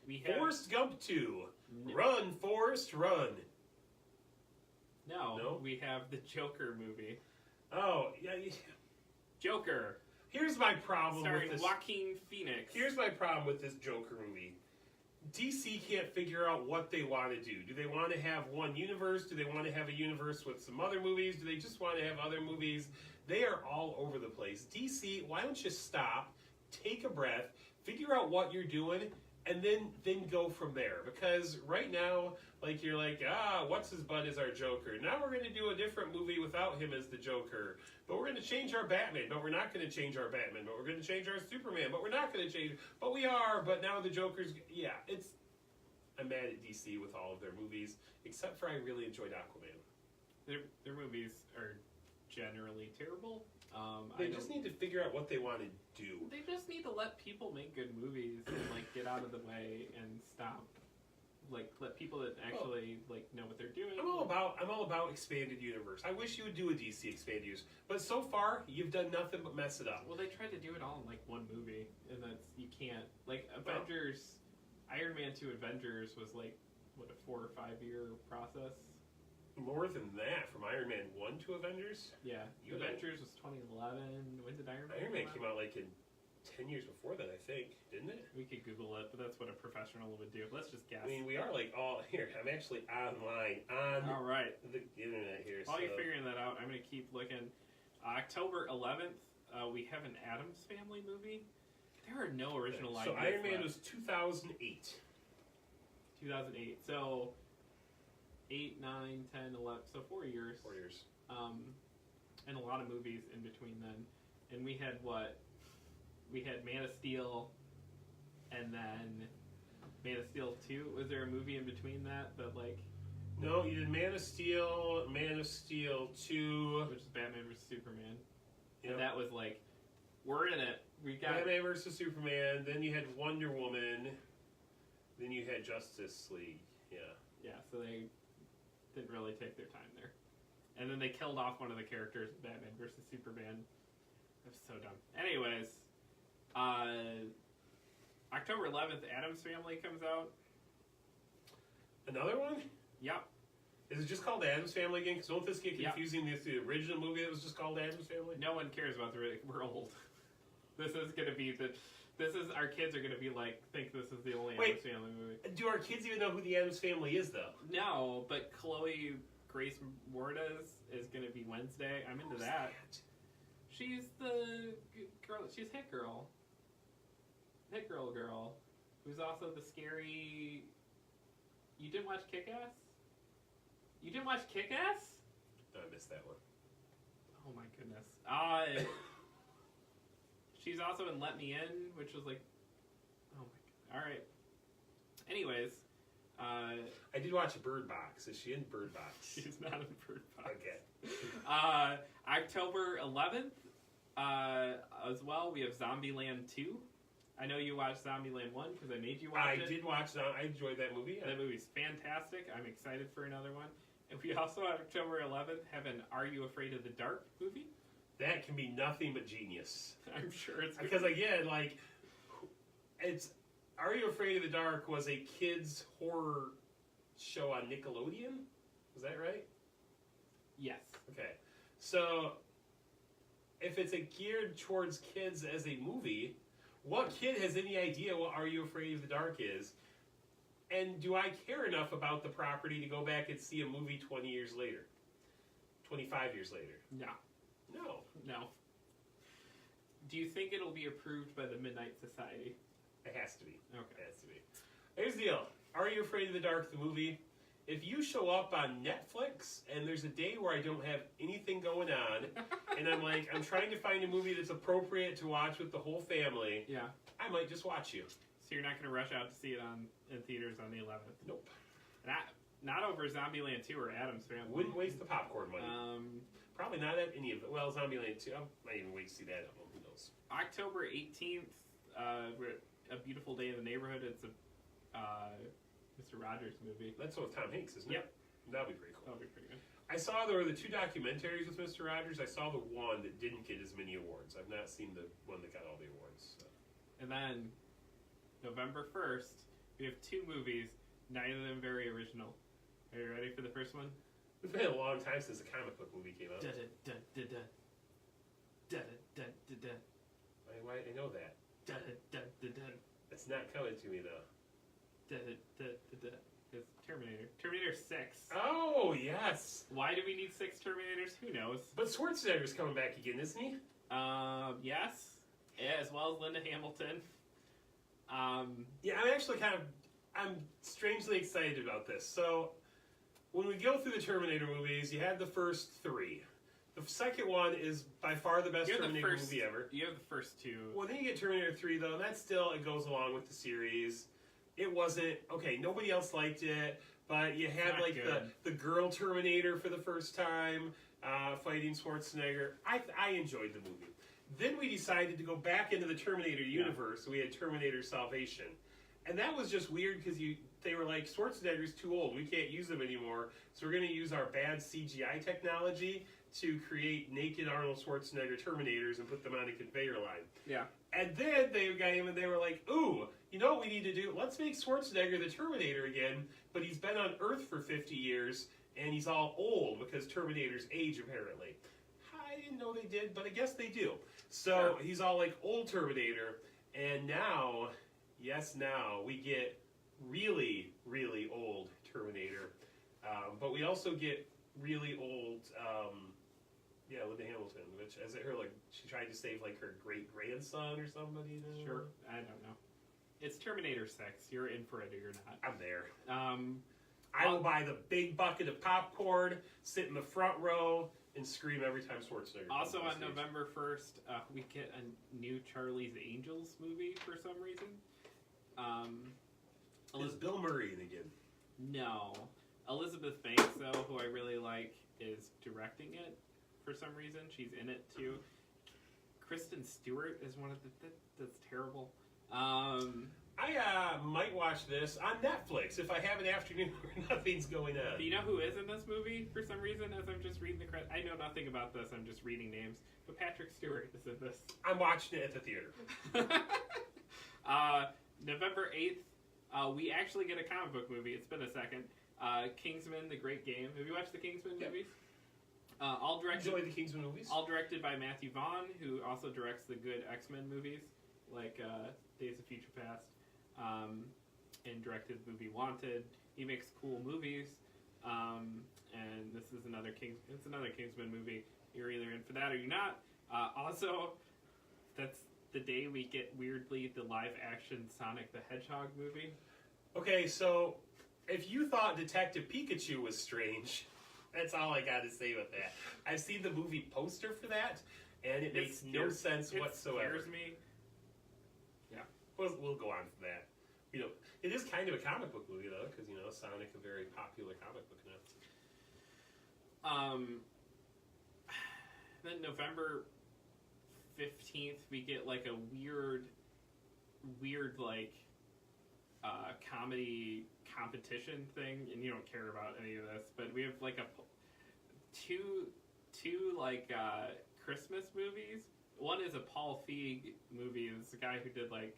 We have... Forrest Gump 2. Run, Forrest, run. No, No? we have the Joker movie. Oh, yeah. Joker, Here's my problem starring with this. Joaquin Phoenix. Here's my problem with this Joker movie. DC can't figure out what they want to do. Do they want to have one universe? Do they want to have a universe with some other movies? Do they just want to have other movies? They are all over the place. DC, why don't you stop, take a breath, figure out what you're doing, and then go from there? Because right now, like, you're like, what's his butt is our Joker. Now we're going to do a different movie without him as the Joker. But we're going to change our Batman. But we're not going to change our Batman. But we're going to change our Superman. But we're not going to change. But we are. But now the Joker's. Yeah, I'm mad at DC with all of their movies, except for I really enjoyed Aquaman. Their movies are generally terrible. They just need to figure out what they want to do. They just need to let people make good movies and like get out of the way and stop. Like, let people that actually like know what they're doing. I'm all about expanded universe. I wish you would do a DC expanded universe, but so far you've done nothing but mess it up. Well, they tried to do it all in like one movie, and you can't. Like Avengers, Iron Man 2 Avengers was like what, a 4 or 5 year process. More than that, from Iron Man 1 to Avengers. Yeah, Avengers was 2011. When did Iron Man came out like in 10 years before that, I think, didn't it? We could Google it, but that's what a professional would do. Let's just guess. I mean, we are like all here. I'm actually online on all right. the internet here. While you're figuring that out, I'm going to keep looking. October 11th, we have an Addams Family movie. There are no original ideas. So Iron Man left. was 2008. 2008. So 8, 9, 10, 11. So 4 years. 4 years. And a lot of movies in between then. And we had what? We had Man of Steel, and then Man of Steel 2. Was there a movie in between that like? No, you did Man of Steel 2, which is Batman vs Superman. Yep. And that was like, we're in it. We got Batman vs Superman. Then you had Wonder Woman. Then you had Justice League. Yeah. Yeah. So they didn't really take their time there, and then they killed off one of the characters in Batman vs Superman. That was so dumb. Anyways. October 11th, Addams Family comes out. Another one? Yep. Is it just called Addams Family again? Because don't this get confusing with the original movie that was just called Addams Family? No one cares about we're old. This is going to be our kids are going to be like, think this is the only Addams Family movie. Do our kids even know who the Addams Family is, though? No, but Chloe Grace Moretz is going to be Wednesday. I'm into that. She's the girl. She's Hit Girl. Hit Girl, who's also the scary. You didn't watch Kick-Ass? You didn't watch Kick-Ass? No, I missed that one. Oh my goodness. She's also in Let Me In, which was like, oh my god. All right. Anyways, I did watch Bird Box. Is she in Bird Box? She's not in Bird Box. Okay. October 11th, as well, we have Zombieland 2. I know you watched Zombieland 1 because I made you watch it. I did watch that. I enjoyed that movie. Yeah. That movie's fantastic. I'm excited for another one. And we also, on October 11th, have an Are You Afraid of the Dark movie. That can be nothing but genius. I'm sure it's good. Because, again, like, it's Are You Afraid of the Dark was a kids' horror show on Nickelodeon. Is that right? Yes. Okay. So, if it's geared towards kids as a movie, what kid has any idea what Are You Afraid of the Dark is? And do I care enough about the property to go back and see a movie 20 years later? 25 years later? No. No. Do you think it'll be approved by the Midnight Society? It has to be. Okay. It has to be. Here's the deal. Are You Afraid of the Dark, the movie? If you show up on Netflix and there's a day where I don't have anything going on, and I'm trying to find a movie that's appropriate to watch with the whole family, yeah, I might just watch you. So you're not going to rush out to see it in theaters on the 11th? Nope. Not over Zombieland 2 or Addams Family. Wouldn't waste the popcorn money. Probably not at any of it. Well, Zombieland 2, I might even wait to see that. Who knows? October 18th, A Beautiful Day in the Neighborhood. It's a Mr. Rogers movie. That's with Tom Hanks, isn't it? Yep. That'll be pretty cool. That'll be pretty good. I saw there were the 2 documentaries with Mr. Rogers. I saw the one that didn't get as many awards. I've not seen the one that got all the awards. So. And then, November 1st, we have 2 movies, neither of them very original. Are you ready for the first one? It's been a long time since a comic book movie came out. Dun, dun, dun, I know that. dun, dun, dun, dun, It's not coming to me though. dun, dun, dun, dun. It's Terminator. Terminator 6. Oh yes. Why do we need 6 Terminators? Who knows? But Schwarzenegger's coming back again, isn't he? Yes. As well as Linda Hamilton. Yeah, I'm strangely excited about this. So, when we go through the Terminator movies, you had the first 3. The second one is by far the best Terminator movie ever. You have the first 2. Well, then you get Terminator 3, though, and that still, it goes along with the series. It wasn't, okay, nobody else liked it, but you had, like, the girl Terminator for the first time, fighting Schwarzenegger. I enjoyed the movie. Then we decided to go back into the Terminator universe, so we had Terminator Salvation. And that was just weird because they were like, Schwarzenegger's too old, we can't use him anymore, so we're going to use our bad CGI technology to create naked Arnold Schwarzenegger Terminators and put them on a conveyor line. Yeah. And then they got him and they were like, ooh, you know what we need to do? Let's make Schwarzenegger the Terminator again, but he's been on Earth for 50 years, and he's all old because Terminators age, apparently. I didn't know they did, but I guess they do. So he's all like old Terminator, and now, now we get really, really old Terminator. But we also get really old, Linda Hamilton, which, as I heard, like, she tried to save, like, her great-grandson or somebody. Sure, I don't know. It's Terminator 6. You're in for it or you're not. I'm there. I will buy the big bucket of popcorn, sit in the front row, and scream every time Schwarzenegger comes Also on on stage. November 1st, we get a new Charlie's Angels movie for some reason. Is Bill Murray in again? No. Elizabeth Banks, though, who I really like, is directing it for some reason. She's in it, too. Kristen Stewart is one of the... That's terrible. I might watch this on Netflix if I have an afternoon where nothing's going on. Do you know who is in this movie for some reason as I'm just reading the credits? I know nothing about this, I'm just reading names. But Patrick Stewart is in this. I'm watching it at the theater. November 8th, we actually get a comic book movie. It's been a second. Kingsman: The Great Game. Have you watched the Kingsman movies? All directed. Enjoy the Kingsman movies. All directed by Matthew Vaughn, who also directs the good X-Men movies, like Days of Future Past, and directed the movie Wanted. He makes cool movies, and this is another Kingsman movie. You're either in for that or you're not. Also, that's the day we get, weirdly, the live-action Sonic the Hedgehog movie. Okay, so if you thought Detective Pikachu was strange, that's all I got to say with that. I've seen the movie poster for that, and it makes no sense whatsoever. It scares me. Yeah, we'll go on from that. You know, it is kind of a comic book movie, though, because, you know, Sonic, a very popular comic book now. Then November 15th, we get, like, a weird, like, comedy competition thing, and you don't care about any of this, but we have, like, two like, Christmas movies. One is a Paul Feig movie. It's a guy who did, like,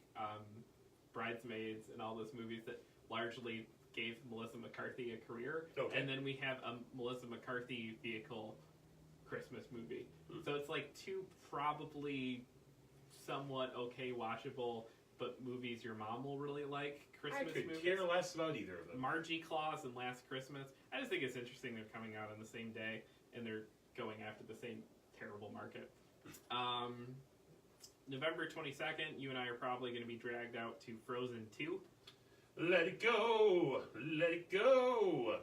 Bridesmaids and all those movies that largely gave Melissa McCarthy a career. Okay. And then we have a Melissa McCarthy vehicle Christmas movie. So it's like two probably somewhat okay watchable, but movies your mom will really like Christmas movies. I could care less about either of them. Margie Claus and Last Christmas. I just think it's interesting they're coming out on the same day and they're going after the same terrible market. November 22nd, you and I are probably going to be dragged out to Frozen 2. Let it go! Let it go!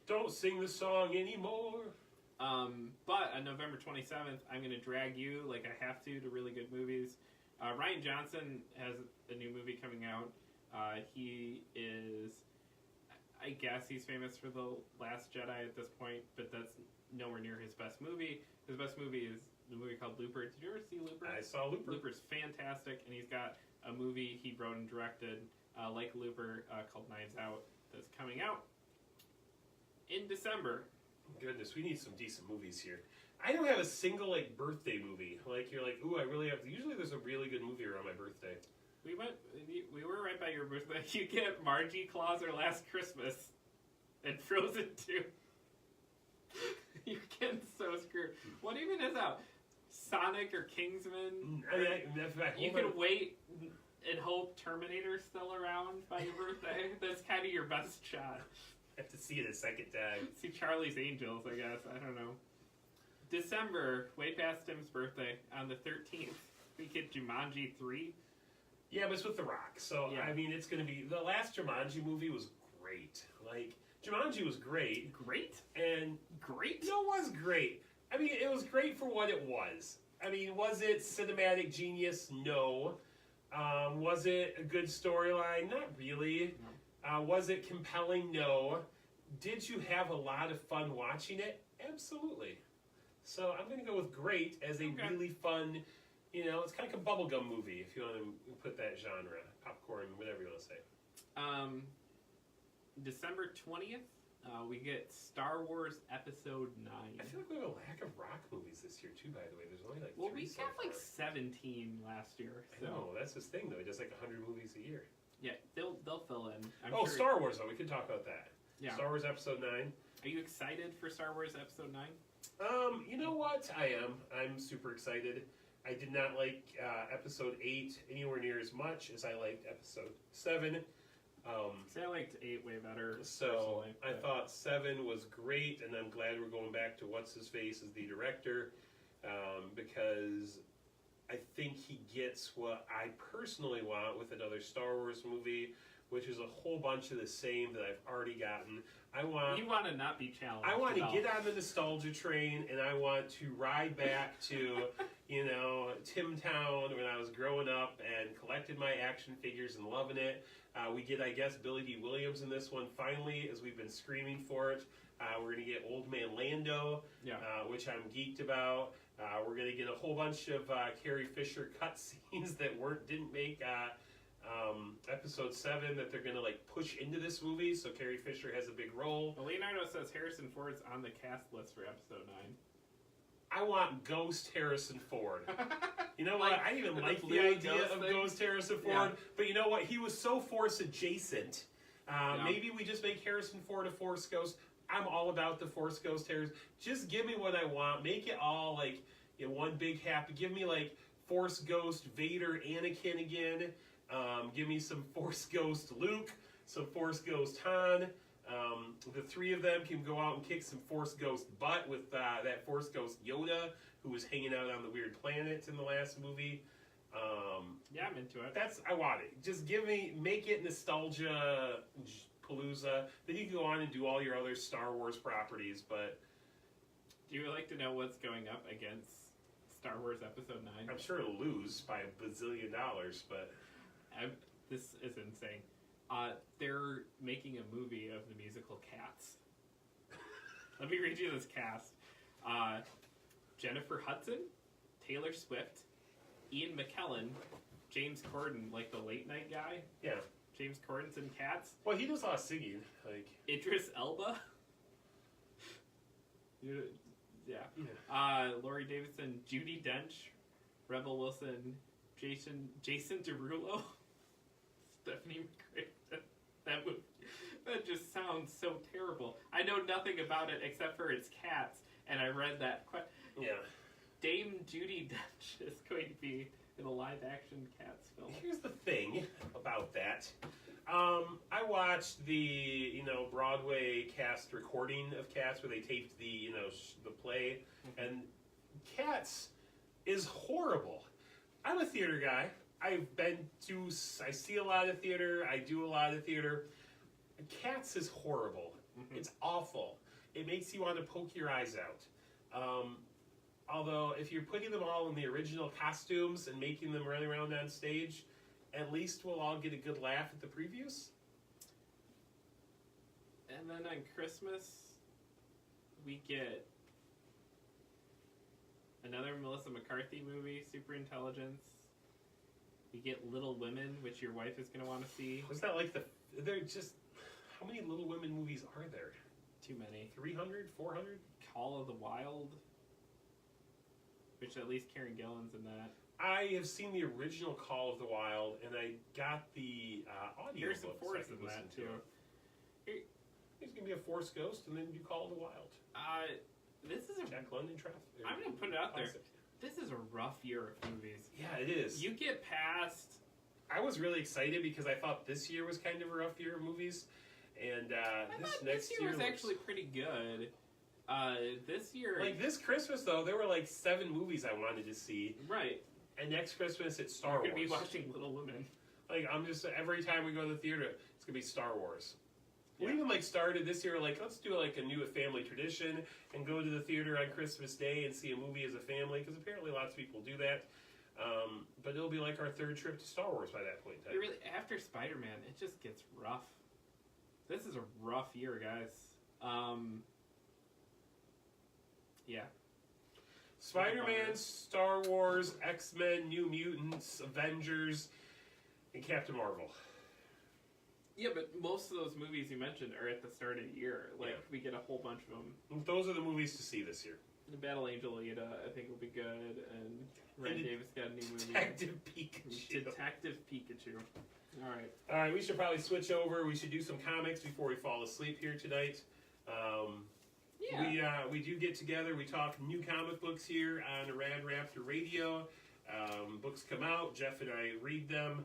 Don't sing the song anymore. But on November 27th, I'm going to drag you, like I have to really good movies. Rian Johnson has a new movie coming out. He is, I guess he's famous for The Last Jedi at this point, but that's nowhere near his best movie. His best movie is the movie called Looper. Did you ever see Looper? I saw Looper. Looper's fantastic, and he's got a movie he wrote and directed, like Looper, called Knives Out, that's coming out in December. Goodness, we need some decent movies here. I don't have a single, like, birthday movie. Like, you're like, ooh, I really have... Usually there's a really good movie around my birthday. We were right by your birthday. You get Margie Claus or Last Christmas and Frozen 2. You're getting so screwed. What even is out? Sonic or Kingsman. You You can wait and hope Terminator's still around by your birthday. That's kind of your best shot. have to see it a second time. See Charlie's Angels, I guess. I don't know. December, way past Tim's birthday, on the 13th, we get Jumanji 3. Yeah, but it's with The Rock. So, Yeah. I mean, it's going to be... The last Jumanji movie was great. Like, Jumanji was great. Great? And... Great? No, it was great. I mean, it was great for what it was. I mean, was it cinematic genius? No. Was it a good storyline? Not really. No. Was it compelling? No. Did you have a lot of fun watching it? Absolutely. So I'm going to go with great as a really fun, you know, it's kind of like a bubblegum movie if you want to put that genre. Popcorn, whatever you want to say. December 20th, we get Star Wars Episode 9. I feel like we have a lack of rock movies this year too, by the way. There's only like 3 we so got like far. 17 last year. So. I know, that's his thing though. He does like 100 movies a year. Yeah, they'll fill in. I'm sure. Star Wars though. We could talk about that. Yeah. Star Wars Episode 9. Are you excited for Star Wars Episode 9? You know what? I am. I'm super excited. I did not like Episode 8 anywhere near as much as I liked Episode 7. See, I liked 8 way better. So personally, I thought 7 was great, and I'm glad we're going back to what's-his-face as the director, because I think he gets what I personally want with another Star Wars movie, which is a whole bunch of the same that I've already gotten. You want to not be challenged. I want to get on the nostalgia train, and I want to ride back to, you know, Timtown when I was growing up and collected my action figures and loving it. We get, I guess, Billy D. Williams in this one finally, as we've been screaming for it. We're going to get Old Man Lando, which I'm geeked about. We're going to get a whole bunch of Carrie Fisher cutscenes that didn't make Episode 7 that they're going to like push into this movie, so Carrie Fisher has a big role. Well, Leonardo says Harrison Ford's on the cast list for Episode 9. I want Ghost Harrison Ford. You know what? Like, I didn't even like the blue idea ghost of thing? Ghost Harrison Ford, Yeah. but you know what? He was so Force adjacent. Maybe we just make Harrison Ford a Force Ghost. I'm all about the Force Ghost Harrison. Just give me what I want. Make it all like one big happy. Give me like Force Ghost Vader, Anakin again. Give me some Force Ghost Luke, some Force Ghost Han. The three of them can go out and kick some Force Ghost butt with that Force Ghost Yoda, who was hanging out on the weird planet in the last movie. Yeah, I'm into it. I want it. Just make it nostalgia palooza. Then you can go on and do all your other Star Wars properties. But do you like to know what's going up against Star Wars Episode 9? I'm sure it'll lose by $1 bazillion, but this is insane. They're making a movie of the musical Cats. Let me read you this cast. Jennifer Hudson, Taylor Swift, Ian McKellen, James Corden, like the late night guy. Yeah. James Corden's in Cats. Well, he does a lot of singing. Like Idris Elba. Yeah. Laurie Davidson, Judi Dench, Rebel Wilson, Jason Derulo, Stephanie McCrae. That just sounds so terrible. I know nothing about it except for it's Cats, and I read that. Yeah. Dame Judi Dench is going to be in a live-action Cats film. Here's the thing about that. I watched the Broadway cast recording of Cats where they taped the the play, and Cats is horrible. I'm a theater guy. I see a lot of theater. I do a lot of theater. Cats is horrible. Mm-hmm. It's awful. It makes you want to poke your eyes out. Although, if you're putting them all in the original costumes and making them run around on stage, at least we'll all get a good laugh at the previews. And then on Christmas, we get another Melissa McCarthy movie, Super Intelligence. We get Little Women, which your wife is going to want to see. Was that like they're just, how many Little Women movies are there? Too many. 300? 400? Call of the Wild, which at least Karen Gillan's in that. I have seen the original Call of the Wild, and I got the audio Harrison books Ford's I can in listen that, to. too. He's going to be a Force Ghost, and then you Call of the Wild. This is Jack London traffic. I'm going to put it out there. This is a rough year of movies. Yeah, it is. You get past. I was really excited because I thought this year was kind of a rough year of movies, and this year was actually pretty good. This year, like this Christmas though, there were like 7 movies I wanted to see. Right. And next Christmas it's Star Wars. We're gonna be watching Little Women. Like I'm just every time we go to the theater, it's gonna be Star Wars. Yeah. We even like started this year like let's do like a new family tradition and go to the theater on Christmas Day and see a movie as a family because apparently lots of people do that. But it'll be like our 3rd trip to Star Wars by that point in time. It really, after Spider-Man, it just gets rough. This is a rough year, guys. Yeah. Spider-Man, Star Wars, X-Men, New Mutants, Avengers, and Captain Marvel. Yeah, but most of those movies you mentioned are at the start of the year. Like, Yeah. we get a whole bunch of them. Those are the movies to see this year. The Battle Angel Alita, I think, will be good, and Ryan Davis got a new movie. Detective Pikachu. Detective Pikachu. All right. All right, we should probably switch over. We should do some comics before we fall asleep here tonight. Yeah. We do get together. We talk new comic books here on Rad Raptor Radio. Books come out. Jeff and I read them.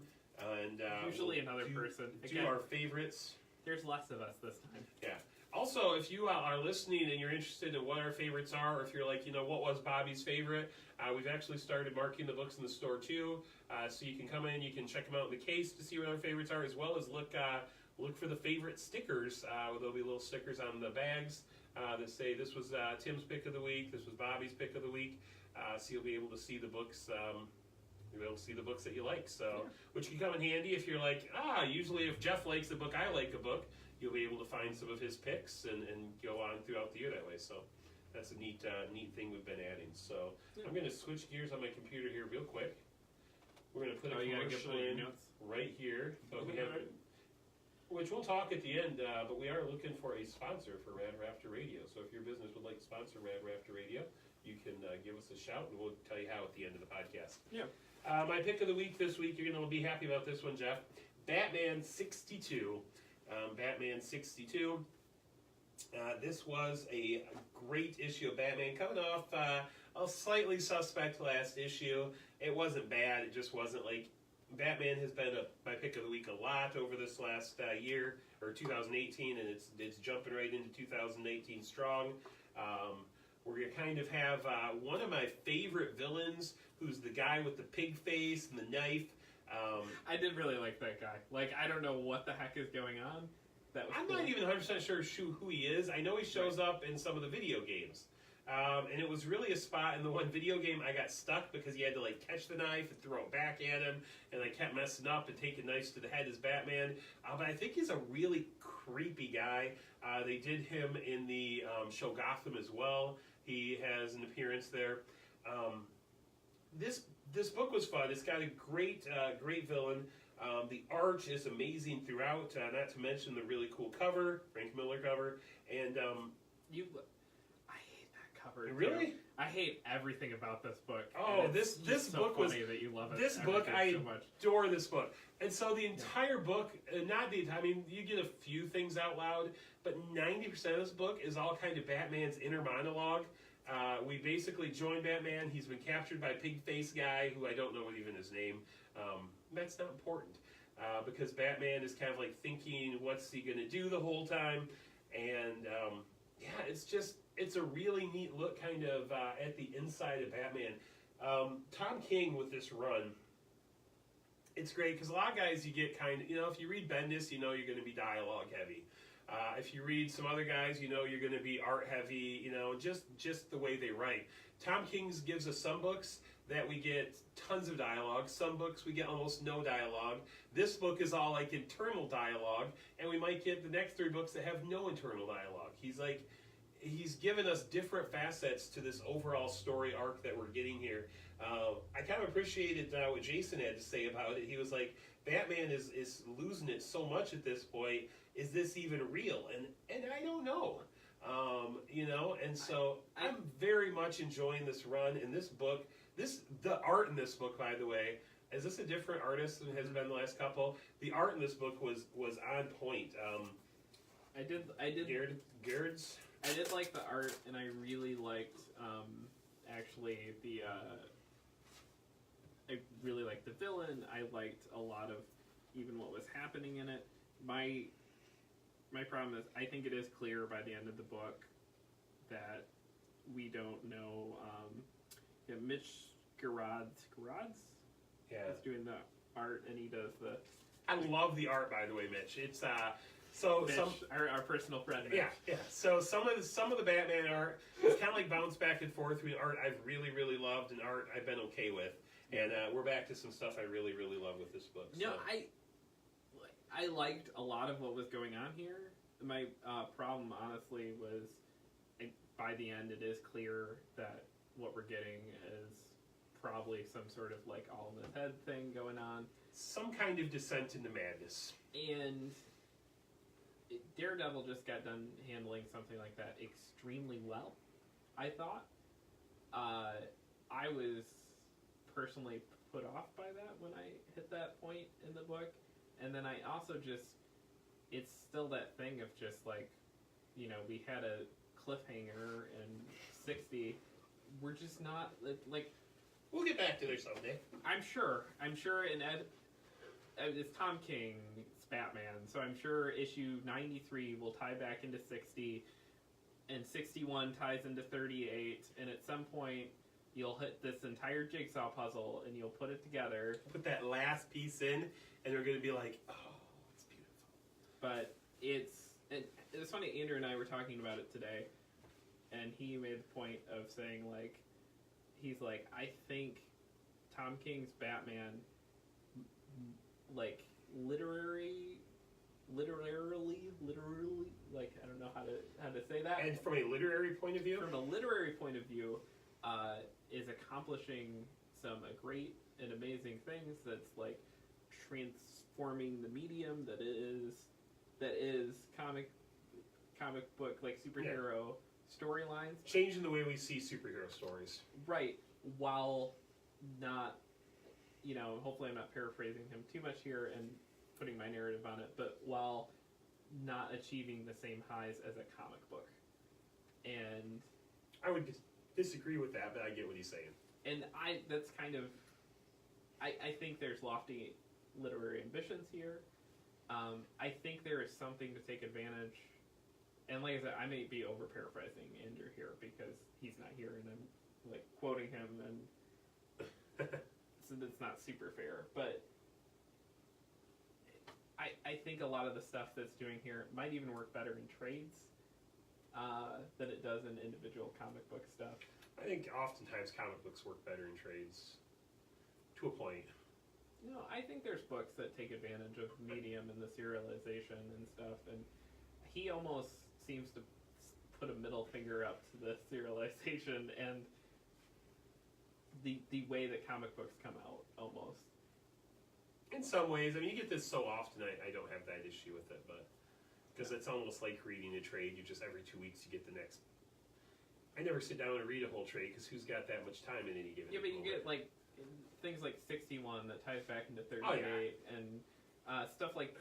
And Usually another person. Do Again, our favorites. There's less of us this time. Yeah. Also, if you are listening and you're interested in what our favorites are, or if you're like, what was Bobby's favorite, we've actually started marking the books in the store too. So you can come in, you can check them out in the case to see what our favorites are, as well as look for the favorite stickers. There'll be little stickers on the bags that say this was Tim's pick of the week, this was Bobby's pick of the week. So you'll be able to see the books. You'll be able to see the books that you like. So, which can come in handy if you're like, usually if Jeff likes a book, I like a book. You'll be able to find some of his picks and go on throughout the year that way. So that's a neat thing we've been adding. So I'm going to switch gears on my computer here real quick. We're going to put a commercial in right here. But we have, which we'll talk at the end, but we are looking for a sponsor for Rad Raptor Radio. So if your business would like to sponsor Rad Raptor Radio, you can give us a shout and we'll tell you how at the end of the podcast. Yeah. My pick of the week this week, you're going to be happy about this one, Jeff. Batman 62. Batman 62. This was a great issue of Batman coming off a slightly suspect last issue. It wasn't bad. It just wasn't like Batman has been my pick of the week a lot over this last year, or 2018, and it's jumping right into 2018 strong. We're going to kind of have one of my favorite villains, who's the guy with the pig face and the knife. I did really like that guy. Like, I don't know what the heck is going on. I'm not even 100% sure who he is. I know he shows up in some of the video games. And it was really a spot in the one video game I got stuck because he had to like catch the knife and throw it back at him, and I kept messing up and taking knives to the head as Batman. But I think he's a really creepy guy. They did him in the show Gotham as well. He has an appearance there. This book was fun. It's got a great villain. The art is amazing throughout. Not to mention the really cool cover, Frank Miller cover, and I hate that cover. Really? Too. I hate everything about this book. Oh, this so book funny was that you love it. this book. I so much. adore this book, and so the entire book, not the entire. I mean, you get a few things out loud, but 90% of this book is all kind of Batman's inner monologue. We basically join Batman. He's been captured by Pig Face Guy, who I don't know even his name. That's not important because Batman is kind of like thinking, what's he going to do the whole time? And it's a really neat look kind of at the inside of Batman. Tom King with this run, it's great because a lot of guys you get kind of, if you read Bendis, you're going to be dialogue heavy. If you read some other guys, you're going to be art heavy, just the way they write. Tom King gives us some books that we get tons of dialogue. Some books we get almost no dialogue. This book is all like internal dialogue, and we might get the next 3 books that have no internal dialogue. He's given us different facets to this overall story arc that we're getting here. I kind of appreciated what Jason had to say about it. He was like, Batman is losing it so much at this point. Is this even real? And I don't know. And so I'm very much enjoying this run in this book. The art in this book, by the way, is this a different artist than has been the last couple? The art in this book was on point. I did Gerds. I did like the art, and I really liked actually I really liked the villain. I liked a lot of even what was happening in it. My problem is I think it is clear by the end of the book that we don't know. Mitch Gerads is doing the art, and he does the. I love the art, by the way, Mitch. It's Mitch, our personal friend. Mitch. Yeah. So some of the Batman art is kind of like bounce back and forth between art I've really loved and art I've been okay with, and we're back to some stuff I really love with this book. So. No, I liked a lot of what was going on here. My problem, honestly, was by the end it is clear that what we're getting is probably some sort of like all in his head thing going on. Some kind of descent into madness. And Daredevil just got done handling something like that extremely well, I thought. I was personally put off by that when I hit that point in the book. And then I also just, it's still that thing of just like, you know, we had a cliffhanger in 60. We're just not, like... We'll get back to there someday. I'm sure. And it's Tom King's Batman, so I'm sure issue 93 will tie back into 60, and 61 ties into 38, and at some point you'll hit this entire jigsaw puzzle and you'll put it together. Put that last piece in, and they're going to be like, oh, it's beautiful. But it's funny, Andrew and I were talking about it today, and he made the point of saying, like, he's like, I think Tom King's Batman, like, literally, like, I don't know how to say that. And from a literary point of view? From a literary point of view, is accomplishing some great and amazing things that's, like, transforming the medium that is comic book, like, superhero storylines. Changing the way we see superhero stories. Right, while not, you know, hopefully I'm not paraphrasing him too much here and putting my narrative on it, but while not achieving the same highs as a comic book. And I would disagree with that, but I get what he's saying. And that's kind of, I think there's lofty literary ambitions here. I think there is something to take advantage, and like I said, I may be over paraphrasing Andrew here because he's not here and I'm like quoting him, and so that's not super fair, but I think a lot of the stuff that's doing here might even work better in trades than it does in individual comic book stuff. I think oftentimes comic books work better in trades, to a point. You know, I think there's books that take advantage of medium and the serialization and stuff, and he almost seems to put a middle finger up to the serialization and the way that comic books come out, almost. In some ways, I mean, you get this so often, I don't have that issue with it, but because it's almost like reading a trade. You just every 2 weeks you get the next. I never sit down and read a whole trade because who's got that much time in any given? Yeah, but moment? you get like things like 61 that ties back into 38, oh, yeah. and stuff like,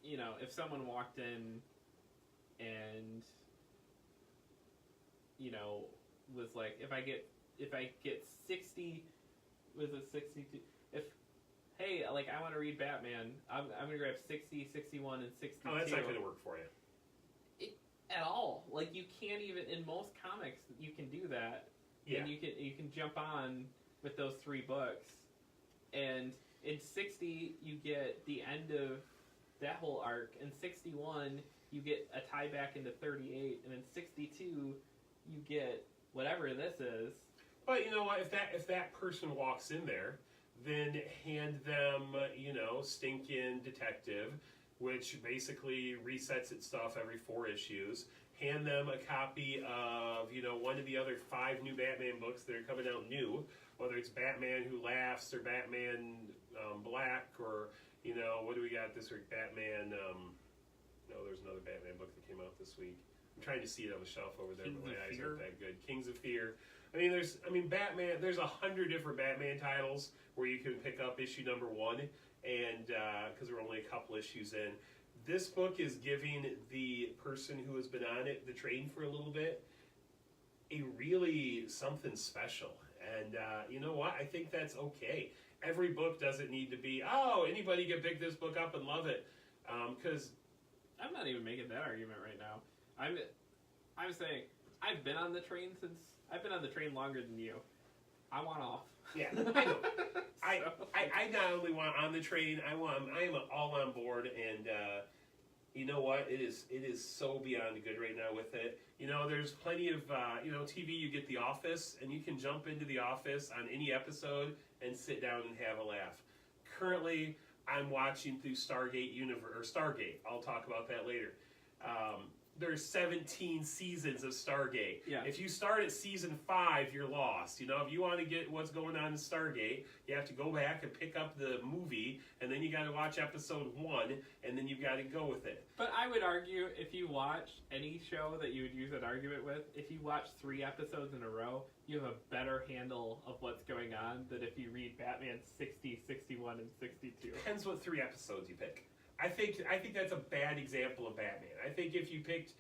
you know, if someone walked in and, you know, was like, if I get 60, was it 62? Hey, like, I want to read Batman, I'm going to grab 60, 61, and 62. Oh, that's not going to work for you. At all. Like, you can't even, in most comics, you can do that. Yeah. And you can jump on with those 3 books. And in 60, you get the end of that whole arc. In 61, you get a tie back into 38. And in 62, you get whatever this is. But you know what? If that person walks in there, then hand them, you know, Stinkin' Detective, which basically resets its stuff every 4 issues. Hand them a copy of, you know, one of the other 5 new Batman books that are coming out new, whether it's Batman Who Laughs or Batman Black, or, you know, what do we got this week? Batman, no, there's another Batman book that came out this week. I'm trying to see it on the shelf over there, but my eyes aren't that good. Kings of Fear. Batman, there's 100 different Batman titles where you can pick up issue number 1, and because we're only a couple issues in. This book is giving the person who has been on it the train for a little bit a really something special. And you know what? I think that's okay. Every book doesn't need to be, oh, anybody can pick this book up and love it. Because I'm not even making that argument right now. I'm saying I've been on the train longer than you. I want off. yeah, I know. I not only want on the train, I am all on board, and you know what? It is so beyond good right now with it. You know, there's plenty of TV. You get The Office, and you can jump into The Office on any episode and sit down and have a laugh. Currently, I'm watching through Stargate. I'll talk about that later. There's 17 seasons of Stargate. Yeah. If you start at season 5, you're lost. You know, if you want to get what's going on in Stargate, you have to go back and pick up the movie, and then you got to watch episode 1, and then you've got to go with it. But I would argue, if you watch any show that you would use that argument with, if you watch 3 episodes in a row, you have a better handle of what's going on than if you read Batman 60, 61, and 62. Depends what 3 episodes you pick. I think that's a bad example of Batman. I think if you picked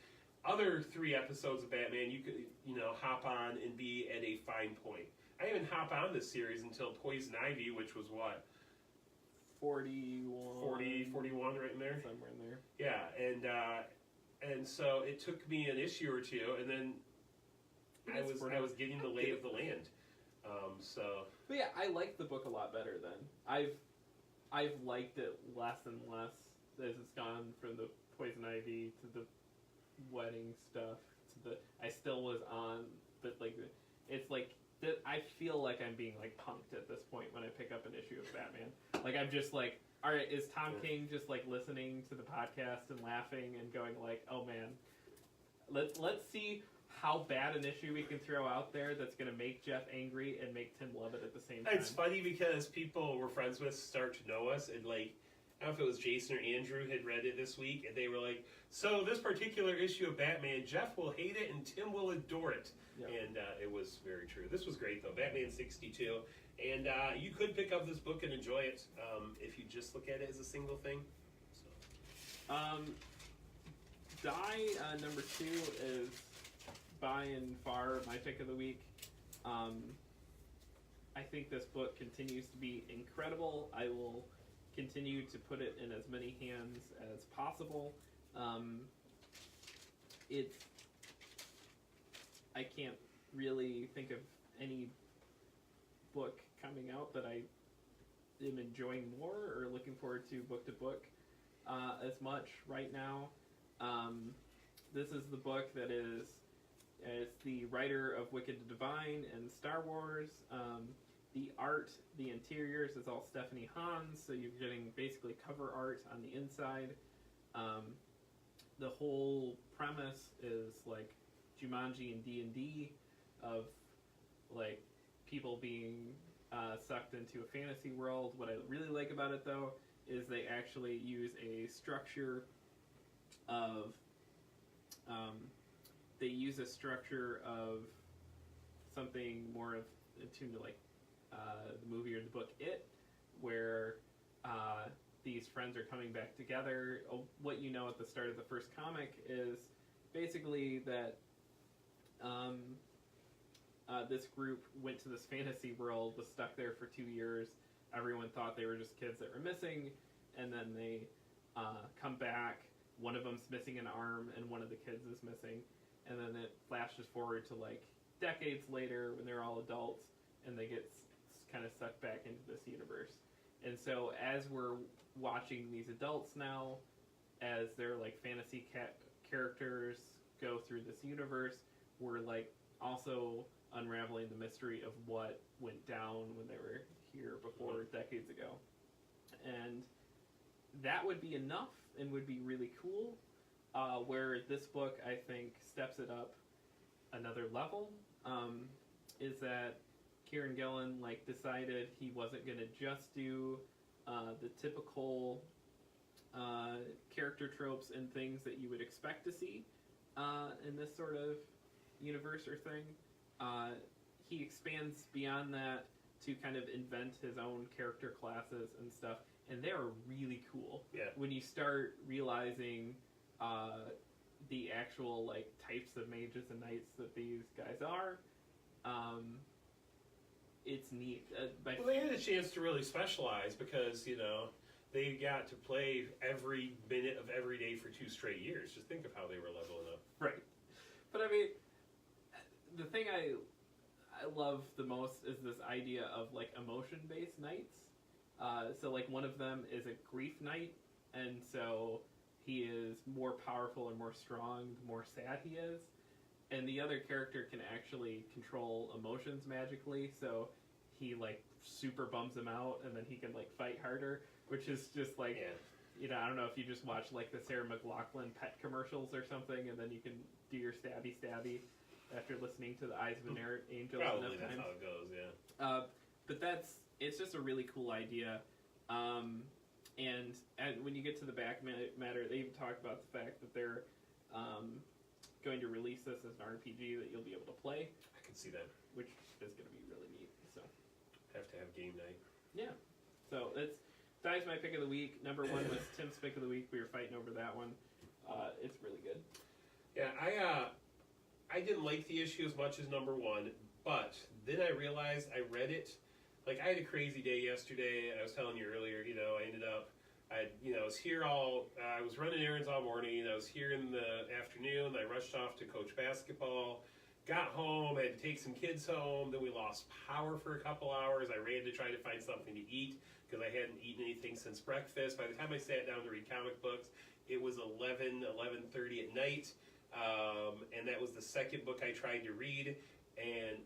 other 3 episodes of Batman, you could, hop on and be at a fine point. I didn't even hop on this series until Poison Ivy, which was what? 41 right in there? Somewhere in there. Yeah, and so it took me an issue or 2, and then I was getting the lay of the land. But yeah, I like the book a lot better then. I've liked it less and less as it's gone from the Poison Ivy to the wedding stuff to the. I still was on, but like it's like I feel like I'm being like punked at this point when I pick up an issue of Batman. Like I'm just like, all right, is Tom King just like listening to the podcast and laughing and going like, oh man, let's see how bad an issue we can throw out there that's going to make Jeff angry and make Tim love it at the same time. It's funny because people we're friends with start to know us, and like, I don't know if it was Jason or Andrew had read it this week, and they were like, so this particular issue of Batman, Jeff will hate it and Tim will adore it. Yep. And it was very true. This was great though, Batman 62. And you could pick up this book and enjoy it if you just look at it as a single thing. So. Die number 2 is by and far my pick of the week. I think this book continues to be incredible. I will continue to put it in as many hands as possible. I can't really think of any book coming out that I am enjoying more or looking forward to book as much right now. This is the book that is it's the writer of Wicked to Divine and Star Wars. The art, the interiors is all Stephanie Hans, so you're getting basically cover art on the inside. The whole premise is like Jumanji and D&D, of like people being sucked into a fantasy world. What I really like about it though is they actually use a structure of something more of attuned to like the movie or the book It, where these friends are coming back together. What you know at the start of the first comic is basically that this group went to this fantasy world, was stuck there for 2 years. Everyone thought they were just kids that were missing, and then they come back. One of them's missing an arm, and one of the kids is missing. And then it flashes forward to like decades later when they're all adults, and they get kind of sucked back into this universe. And so as we're watching these adults now, as their like fantasy characters go through this universe, we're like also unraveling the mystery of what went down when they were here before decades ago. And that would be enough and would be really cool. Where this book, I think, steps it up another level, is that Kieran Gillen decided he wasn't going to just do the typical character tropes and things that you would expect to see in this sort of universe or thing. He expands beyond that to kind of invent his own character classes and stuff, and they are really cool. Yeah. When you start realizing the actual like types of mages and knights that these guys are. It's neat. Well, they had a chance to really specialize because, you know, they got to play every minute of every day for 2 straight years. Just think of how they were leveling up. Right. But I mean, the thing I love the most is this idea of like emotion-based knights. So like one of them is a grief knight, and so he is more powerful and more strong the more sad he is. And the other character can actually control emotions magically, so he like super bums him out, and then he can like fight harder, which is just like, you know, I don't know if you just watch like the Sarah McLachlan pet commercials or something, and then you can do your stabby after listening to the Eyes of an Angel Probably enough that's times. how it goes, yeah. But it's just a really cool idea. And when you get to the back matter, they even talk about the fact that they're going to release this as an RPG that you'll be able to play. I can see that. Which is going to be really neat. So have to have game night. Yeah. So Di's my pick of the week. Number 1 was Tim's pick of the week. We were fighting over that one. It's really good. Yeah, I didn't like the issue as much as number 1, but then I realized I read it. Like, I had a crazy day yesterday. I was telling you earlier, you know, I ended up, I was here I was running errands all morning. I was here in the afternoon. I rushed off to coach basketball. Got home, I had to take some kids home. Then we lost power for a couple hours. I ran to try to find something to eat because I hadn't eaten anything since breakfast. By the time I sat down to read comic books, it was 11:30 at night. And that was the second book I tried to read. And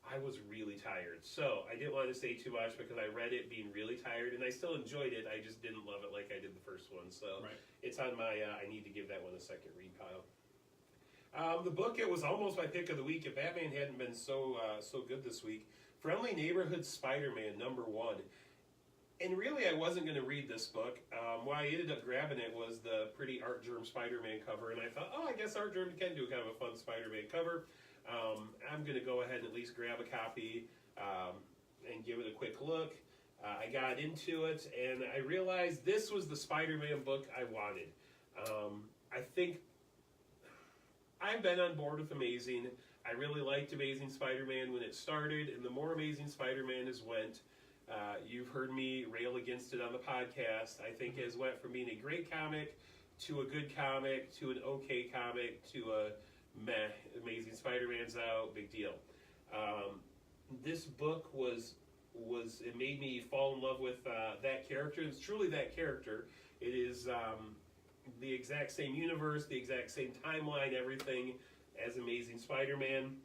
I was really tired. So I didn't want to say too much because I read it being really tired. And I still enjoyed it. I just didn't love it like I did the first one. So It's on my, I need to give that one a second read pile. The book, it was almost my pick of the week if Batman hadn't been so good this week. Friendly Neighborhood Spider-Man, number 1. And really, I wasn't going to read this book. Why I ended up grabbing it was the pretty Art Germ Spider-Man cover, and I thought, I guess Art Germ can do kind of a fun Spider-Man cover. I'm going to go ahead and at least grab a copy and give it a quick look. I got into it, and I realized this was the Spider-Man book I wanted. I think I've been on board with Amazing. I really liked Amazing Spider-Man when it started, and the more Amazing Spider-Man has went, you've heard me rail against it on the podcast. I think it has went from being a great comic to a good comic to an okay comic to a meh. Amazing Spider-Man's out, big deal. This book it made me fall in love with that character. It's truly that character. It is the exact same universe, the exact same timeline, everything as Amazing Spider-Man.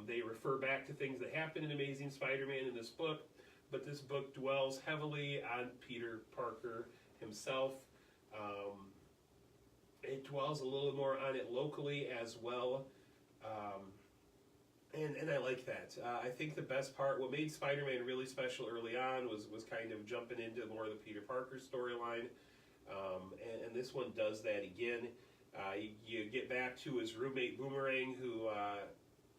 They refer back to things that happened in Amazing Spider-Man in this book, but this book dwells heavily on Peter Parker himself. It dwells a little more on it locally as well, and I like that. I think the best part, what made Spider-Man really special early on was kind of jumping into more of the Peter Parker storyline. And this one does that again. You get back to his roommate Boomerang, who I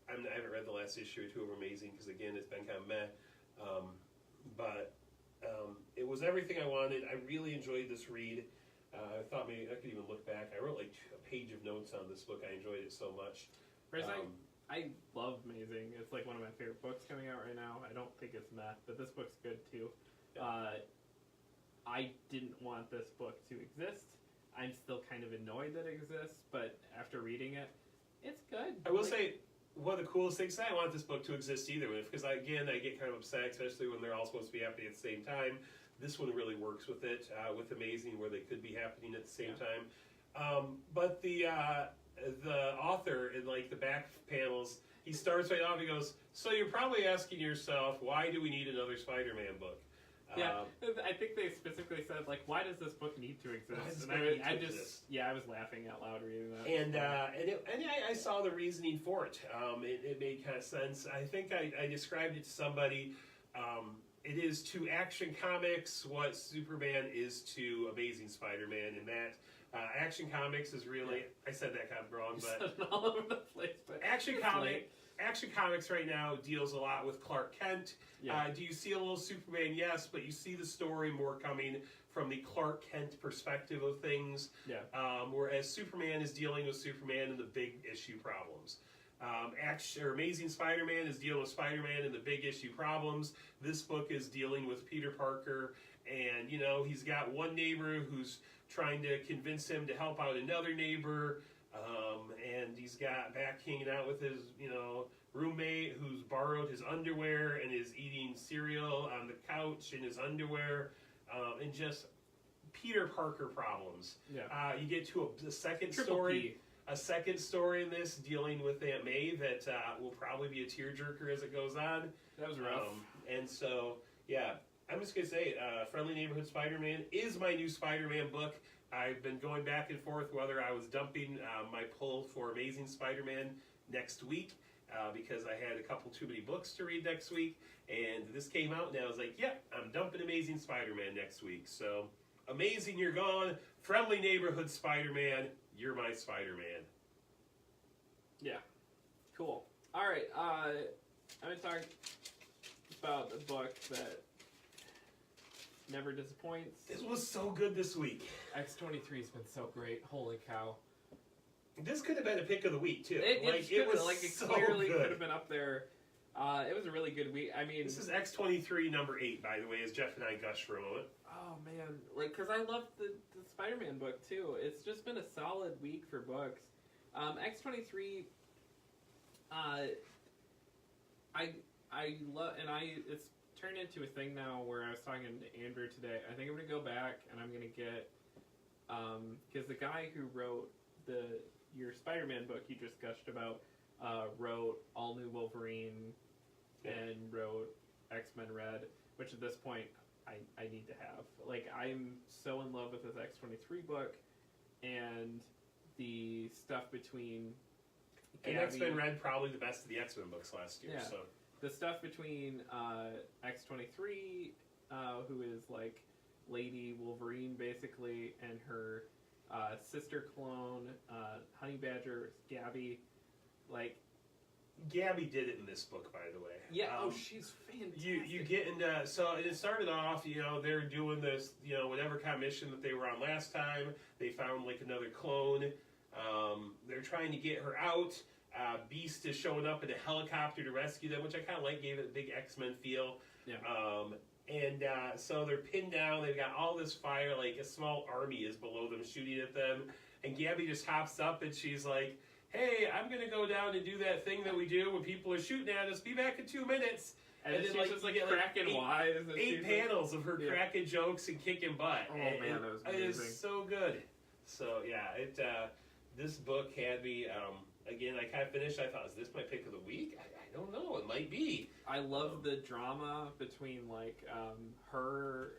haven't read the last issue or two of Amazing because again it's been kind of meh. But it was everything I wanted. I really enjoyed this read. I thought maybe I could even look back. I wrote like a page of notes on this book. I enjoyed it so much. I love Amazing. It's like one of my favorite books coming out right now. I don't think it's meh, but this book's good too. Yeah. I didn't want this book to exist. I'm still kind of annoyed that it exists, but after reading it, it's good. I will say, one of the coolest things, I want this book to exist either way, because I get kind of upset, especially when they're all supposed to be happening at the same time. This one really works with it, with Amazing, where they could be happening at the same time. But the author, in like the back panels, he starts right off, he goes, so you're probably asking yourself, why do we need another Spider-Man book? Yeah, I think they specifically said, like, why does this book need to exist? And I was laughing out loud reading that. And I saw the reasoning for it. It made kind of sense. I think I described it to somebody. It is to Action Comics what Superman is to Amazing Spider-Man, and that Action Comics is really, I said that kind of wrong, but all over the place. But Action Action Comics right now deals a lot with Clark Kent. Yeah. Do you see a little Superman? Yes, but you see the story more coming from the Clark Kent perspective of things. Yeah. Whereas Superman is dealing with Superman and the big issue problems. Amazing Spider-Man is dealing with Spider-Man and the big issue problems. This book is dealing with Peter Parker, and he's got one neighbor who's trying to convince him to help out another neighbor, and he's got back hanging out with his roommate who's borrowed his underwear and is eating cereal on the couch in his underwear, and just Peter Parker problems. Yeah. You get to a second Triple story. P. A second story in this dealing with Aunt May that will probably be a tearjerker as it goes on. That was rough. And so, yeah, I'm just going to say Friendly Neighborhood Spider-Man is my new Spider-Man book. I've been going back and forth whether I was dumping my pull for Amazing Spider-Man next week because I had a couple too many books to read next week. And this came out and I was like, yeah, I'm dumping Amazing Spider-Man next week. So, Amazing, you're gone. Friendly Neighborhood Spider-Man, you're my Spider-Man. Yeah. Cool. All right. I'm going to talk about a book that never disappoints. This was so good this week. X-23 has been so great. Holy cow. This could have been a pick of the week, too. It so clearly good. could have been up there. It was a really good week. I mean... This is X-23 number 8, by the way, as Jeff and I gush for a moment. Oh, man. Because I love the Spider-Man book, too. It's just been a solid week for books. X-23... I love... And it's turned into a thing now where I was talking to Andrew today. I think I'm going to go back and I'm going to get... Because the guy who wrote your Spider-Man book you just gushed about wrote All New Wolverine and wrote X-Men Red, which at this point I need to have. Like, I'm so in love with this X-23 book and the stuff between And Gabby, X-Men Red, probably the best of the X-Men books last year. Yeah. So the stuff between X-23, who is like Lady Wolverine basically, and her sister clone, Honey Badger, Gabby, like... Gabby did it in this book, by the way. Yeah, she's fantastic. You get into... So it started off, they're doing this, whatever kind of mission that they were on last time. They found, like, another clone. They're trying to get her out. Beast is showing up in a helicopter to rescue them, which I kind of like, gave it a big X-Men feel. Yeah. So they're pinned down. They've got all this fire, like a small army is below them shooting at them. And Gabby just hops up and she's like, hey, I'm going to go down and do that thing that we do when people are shooting at us. Be back in 2 minutes. And then she's just like cracking wise. And eight panels of her cracking jokes and kicking butt. Oh, man, that was amazing. It is so good. So, yeah, this book had me, again, I kind of finished. I thought, is this my pick of the week? I don't know. It might be. I love the drama between, like, her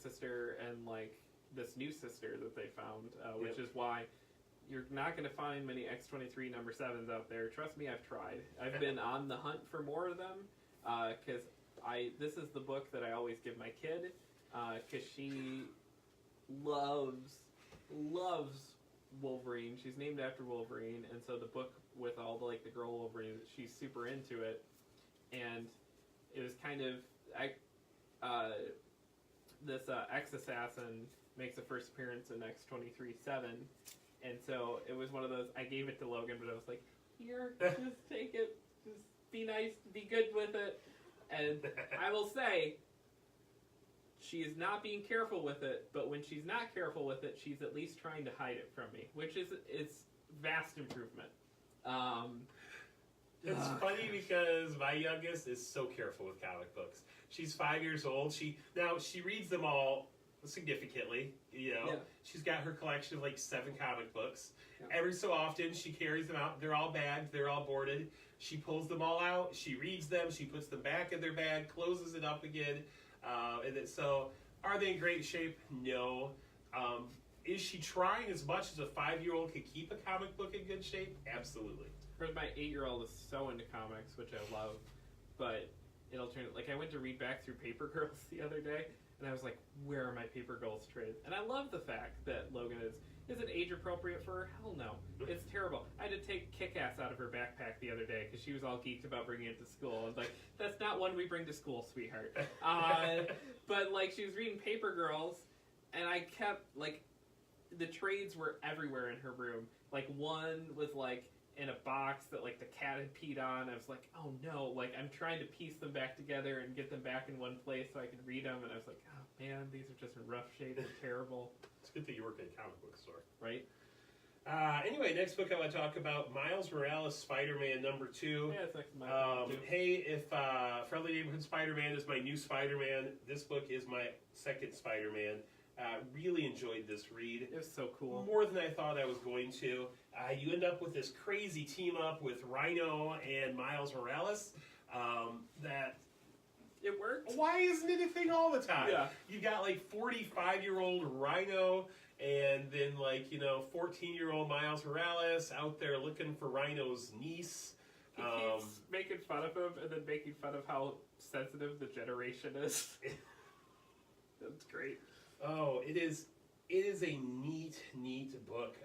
sister and, like, this new sister that they found, which is why you're not going to find many X-23 number 7s out there. Trust me, I've tried. I've been on the hunt for more of them, because this is the book that I always give my kid, because she loves Wolverine. She's named after Wolverine, and so the book with all the girl Wolverine, she's super into it. And it was kind of this X-Assassin makes a first appearance in X-23-7, and so it was one of those. I gave it to Logan, but I was like, "Here, just take it. Just be nice, be good with it." And I will say, she is not being careful with it, but when she's not careful with it, she's at least trying to hide it from me, which is vast improvement. It's funny because my youngest is so careful with comic books. She's 5 years old. She reads them all significantly. She's got her collection of 7 comic books. Yeah. Every so often, she carries them out. They're all bagged. They're all boarded. She pulls them all out. She reads them. She puts them back in their bag, closes it up again. So, are they in great shape? No. Is she trying as much as a 5-year-old could keep a comic book in good shape? Absolutely. My 8-year-old is so into comics, which I love, but it'll turn... I went to read back through Paper Girls the other day, and I was like, where are my Paper Girls trades? And I love the fact that Logan is... Is it age appropriate for her? Hell no. It's terrible. I had to take Kick-Ass out of her backpack the other day because she was all geeked about bringing it to school. I was like, that's not one we bring to school, sweetheart. But like, she was reading Paper Girls, and I kept like, the trades were everywhere in her room. Like, one was like in a box that like the cat had peed on. I was like, oh no, like I'm trying to piece them back together and get them back in one place so I can read them, and I was like, oh man, these are just in rough shape and terrible. It's good that you work at a comic book store. Right? Anyway, next book I want to talk about, Miles Morales Spider-Man number 2. Yeah, it's next to my too. Hey, if Friendly Neighborhood Spider-Man is my new Spider-Man, this book is my second Spider-Man. Really enjoyed this read. It was so cool. More than I thought I was going to. You end up with this crazy team up with Rhino and Miles Morales. That it worked. Why isn't it a thing all the time? Yeah. You got like 45-year-old Rhino and then like 14-year-old Miles Morales out there looking for Rhino's niece. He keeps making fun of him and then making fun of how sensitive the generation is. That's great. Oh, it is a neat book.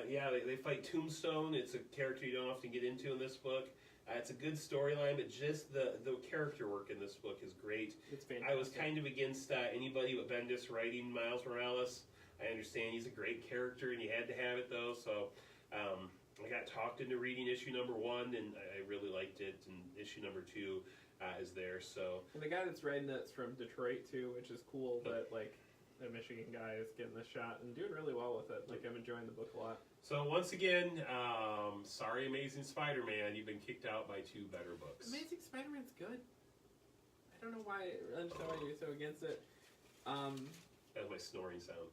Yeah, they fight Tombstone. It's a character you don't often get into in this book. It's a good storyline, but just the character work in this book is great. It's fantastic. I was kind of against anybody but Bendis writing Miles Morales. I understand he's a great character, and you had to have it, though. So I got talked into reading issue number 1, and I really liked it. And issue number 2 is there. So and the guy that's writing it's from Detroit too, which is cool. But like, a Michigan guy is getting the shot and doing really well with it. Like, I'm enjoying the book a lot. So once again, sorry, Amazing Spider-Man, you've been kicked out by 2 better books. Amazing Spider-Man's good. I don't know why. I understand why you're so against it. That was my snoring sound.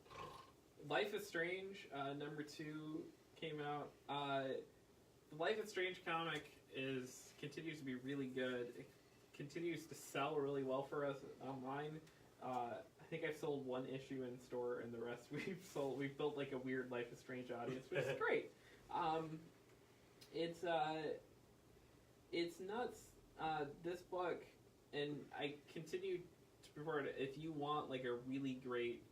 Life is Strange, number 2 came out. The Life is Strange comic continues to be really good. It continues to sell really well for us online. I think I've sold 1 issue in store, and the rest we've built like a weird Life is Strange audience, which is great. It's nuts. This book, and I continue to prefer it. If you want like a really great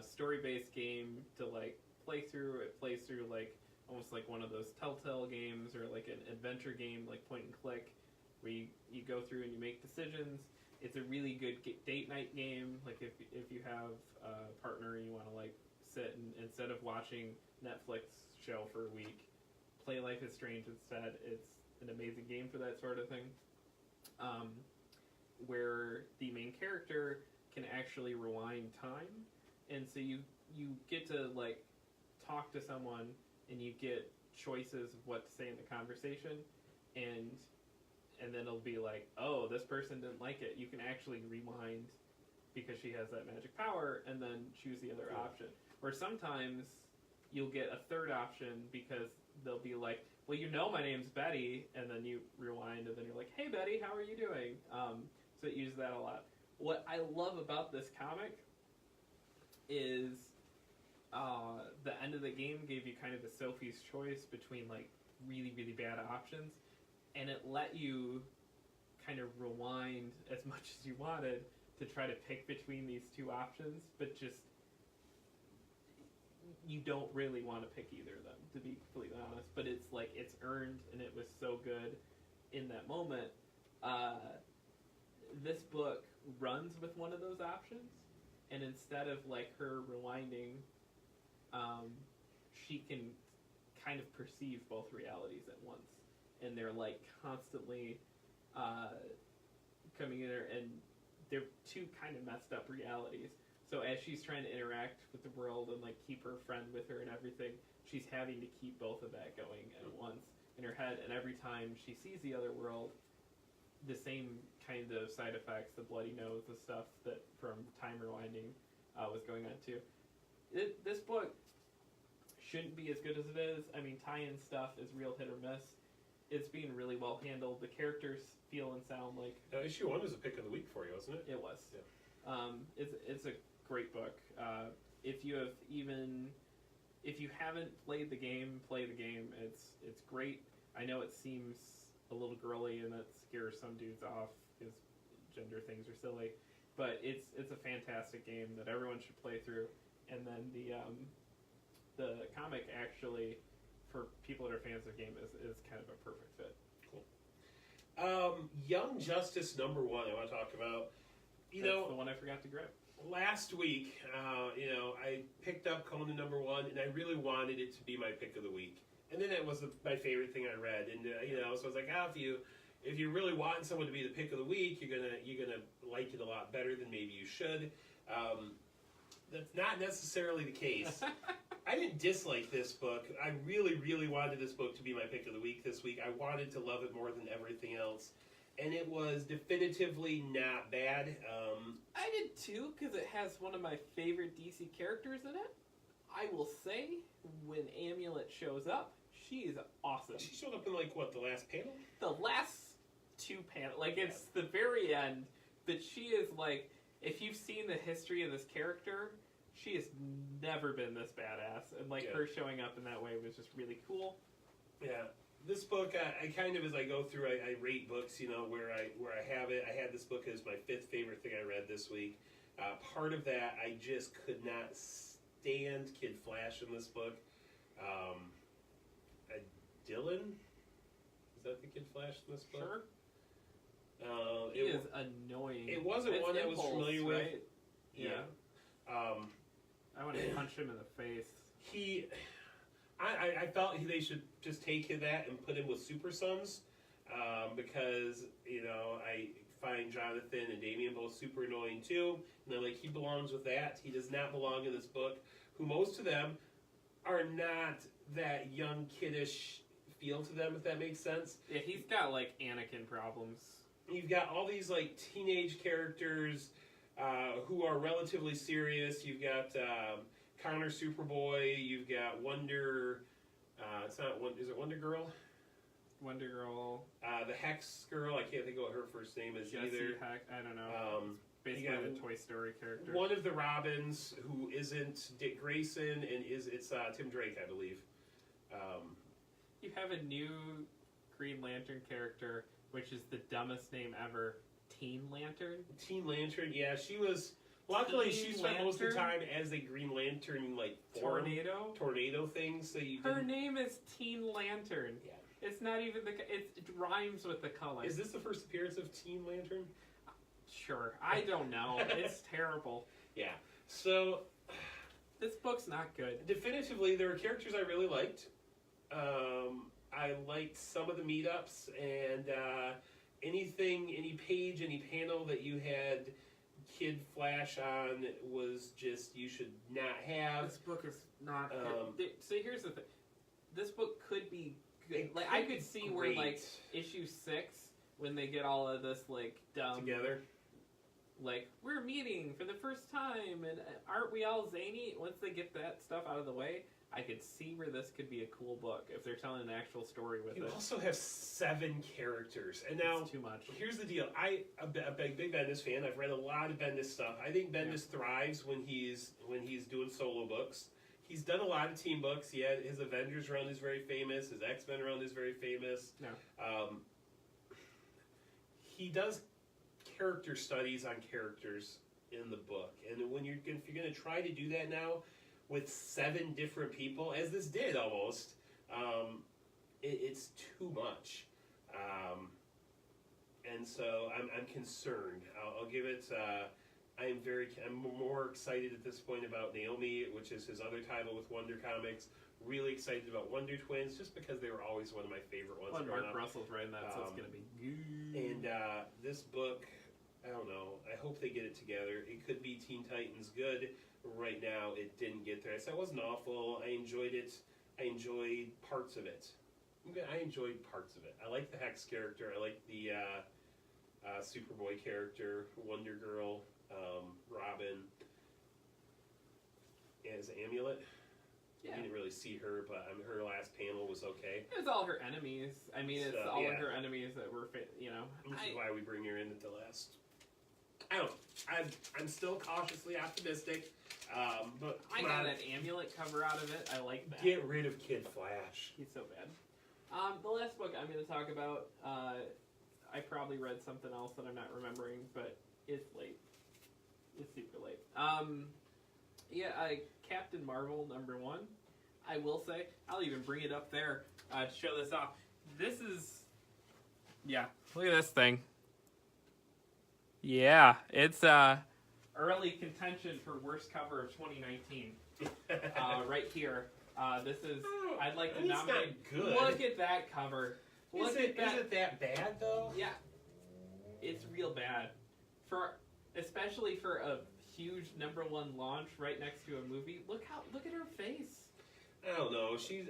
story-based game to like play through, it plays through like almost like one of those Telltale games or like an adventure game, like point and click, where you go through and you make decisions. It's a really good date night game. Like if you have a partner and you want to like sit and instead of watching Netflix show for a week, play Life is Strange instead. It's an amazing game for that sort of thing. Where the main character can actually rewind time, and so you get to like talk to someone and you get choices of what to say in the conversation, and then it'll be like, oh, this person didn't like it. You can actually rewind because she has that magic power, and then choose the other option. Or sometimes you'll get a third option because they'll be like, well, my name's Betty, and then you rewind, and then you're like, hey, Betty, how are you doing? So it uses that a lot. What I love about this comic is the end of the game gave you kind of a Sophie's choice between like really, really bad options, and it let you kind of rewind as much as you wanted to try to pick between these 2 options, but just you don't really want to pick either of them, to be completely honest. But it's like, it's earned, and it was so good in that moment. This book runs with one of those options, and instead of like her rewinding, she can kind of perceive both realities at once, and they're like constantly coming in there, and they're 2 kind of messed up realities. So as she's trying to interact with the world and like keep her friend with her and everything, she's having to keep both of that going at once in her head. And every time she sees the other world, the same kind of side effects, the bloody nose, the stuff that from time rewinding was going on too. This book shouldn't be as good as it is. I mean, tie-in stuff is real hit or miss. It's being really well handled. The characters feel and sound like... Now, issue 1 was a pick of the week for you, wasn't it? It was. Yeah. It's a great book. If you haven't played the game, play the game. It's great. I know it seems a little girly and that scares some dudes off because gender things are silly, but it's a fantastic game that everyone should play through. and then the comic actually, for people that are fans of the game, is kind of a perfect fit. Young Justice #1 I want to talk about. That's the one I forgot to grab. Last week, I picked up Conan #1, and I really wanted it to be my pick of the week. And then it was my favorite thing I read, and so I was like, if you really want someone to be the pick of the week, you're gonna like it a lot better than maybe you should. That's not necessarily the case. I didn't dislike this book. I really, really wanted this book to be my pick of the week this week. I wanted to love it more than everything else. And it was definitively not bad. I did too, because it has one of my favorite DC characters in it. I will say, when Amulet shows up, she is awesome. She showed up in, the last panel? The last two panels. It's the very end, but she is, if you've seen the history of this character, she has never been this badass. And, her showing up in that way was just really cool. Yeah. This book, I kind of, as I go through, I rate books, where I have it. I had this book as my 5th favorite thing I read this week. Part of that, I just could not stand Kid Flash in this book. Dylan? Is that the Kid Flash in this book? Sure. He is annoying. It wasn't one I was familiar with. Right? Yeah. I want to punch him in the face. I felt they should just take that and put him with Super Sons, because I find Jonathan and Damian both super annoying too, and they're he belongs with that. He does not belong in this book. Who most of them are not that young kiddish feel to them, if that makes sense. Yeah, he's got Anakin problems. You've got all these teenage characters who are relatively serious. You've got Connor Superboy. You've got Wonder. It's not one. Is it Wonder Girl? Wonder Girl. The Hex Girl. I can't think of what her first name is Jessie either. Hex. I don't know. Basically the Toy Story character. One of the Robins who isn't Dick Grayson, and it's Tim Drake, I believe. You have a new Green Lantern character, which is the dumbest name ever. Teen Lantern. Teen Lantern. Yeah, she was. Luckily, she spent most of the time as a Green Lantern, form, tornado thing. So her name is Teen Lantern. Yeah. It's not even it rhymes with the color. Is this the first appearance of Teen Lantern? Sure. I don't know. It's terrible. Yeah. So this book's not good. Definitively, there were characters I really liked. I liked some of the meetups, and any page, any panel that you had Kid Flash on was just, you should not have. This book is not good. So here's the thing. This book could be good. I could see great. Where issue 6, when they get all of this dumb together. We're meeting for the first time, and aren't we all zany? Once they get that stuff out of the way, I could see where this could be a cool book if they're telling an actual story with it. You also have 7 characters, and now it's too much. Here's the deal: I'm a big Bendis fan. I've read a lot of Bendis stuff. I think Bendis thrives when he's doing solo books. He's done a lot of team books. His Avengers run is very famous. His X-Men run is very famous. No. He does character studies on characters in the book, and if you're going to try to do that now with 7 different people, as this did almost, it's too much, and so I'm concerned. I'll give it. I'm more excited at this point about Naomi, which is his other title with Wonder Comics. Really excited about Wonder Twins, just because they were always one of my favorite ones. Mark Russell's writing that, so it's going to be good. And this book, I don't know. I hope they get it together. It could be Teen Titans good. Right now, it didn't get there. So it wasn't awful. I enjoyed it. I enjoyed parts of it. I enjoyed parts of it. I like the Hex character. I like the Superboy character, Wonder Girl, Robin, as Amulet. Yeah. You didn't really see her, but her last panel was okay. It's all her enemies. I mean, it's all of her enemies that were, Which is why we bring her in at the last. I don't know. I'm still cautiously optimistic, but I got an Amulet cover out of it. I like that. Get rid of Kid Flash. He's so bad. The last book I'm going to talk about, I probably read something else that I'm not remembering, but it's late. It's super late. Yeah, Captain Marvel #1. I will say, I'll even bring it up there to show this off. This is, yeah, look at this thing. Yeah, it's early contention for worst cover of 2019. Right here. This is, I'd like to nominate. It's not good. Look at that cover. Is it that bad though? Yeah, it's real bad. Especially for a huge #1 launch right next to a movie. Look at her face. I don't know. She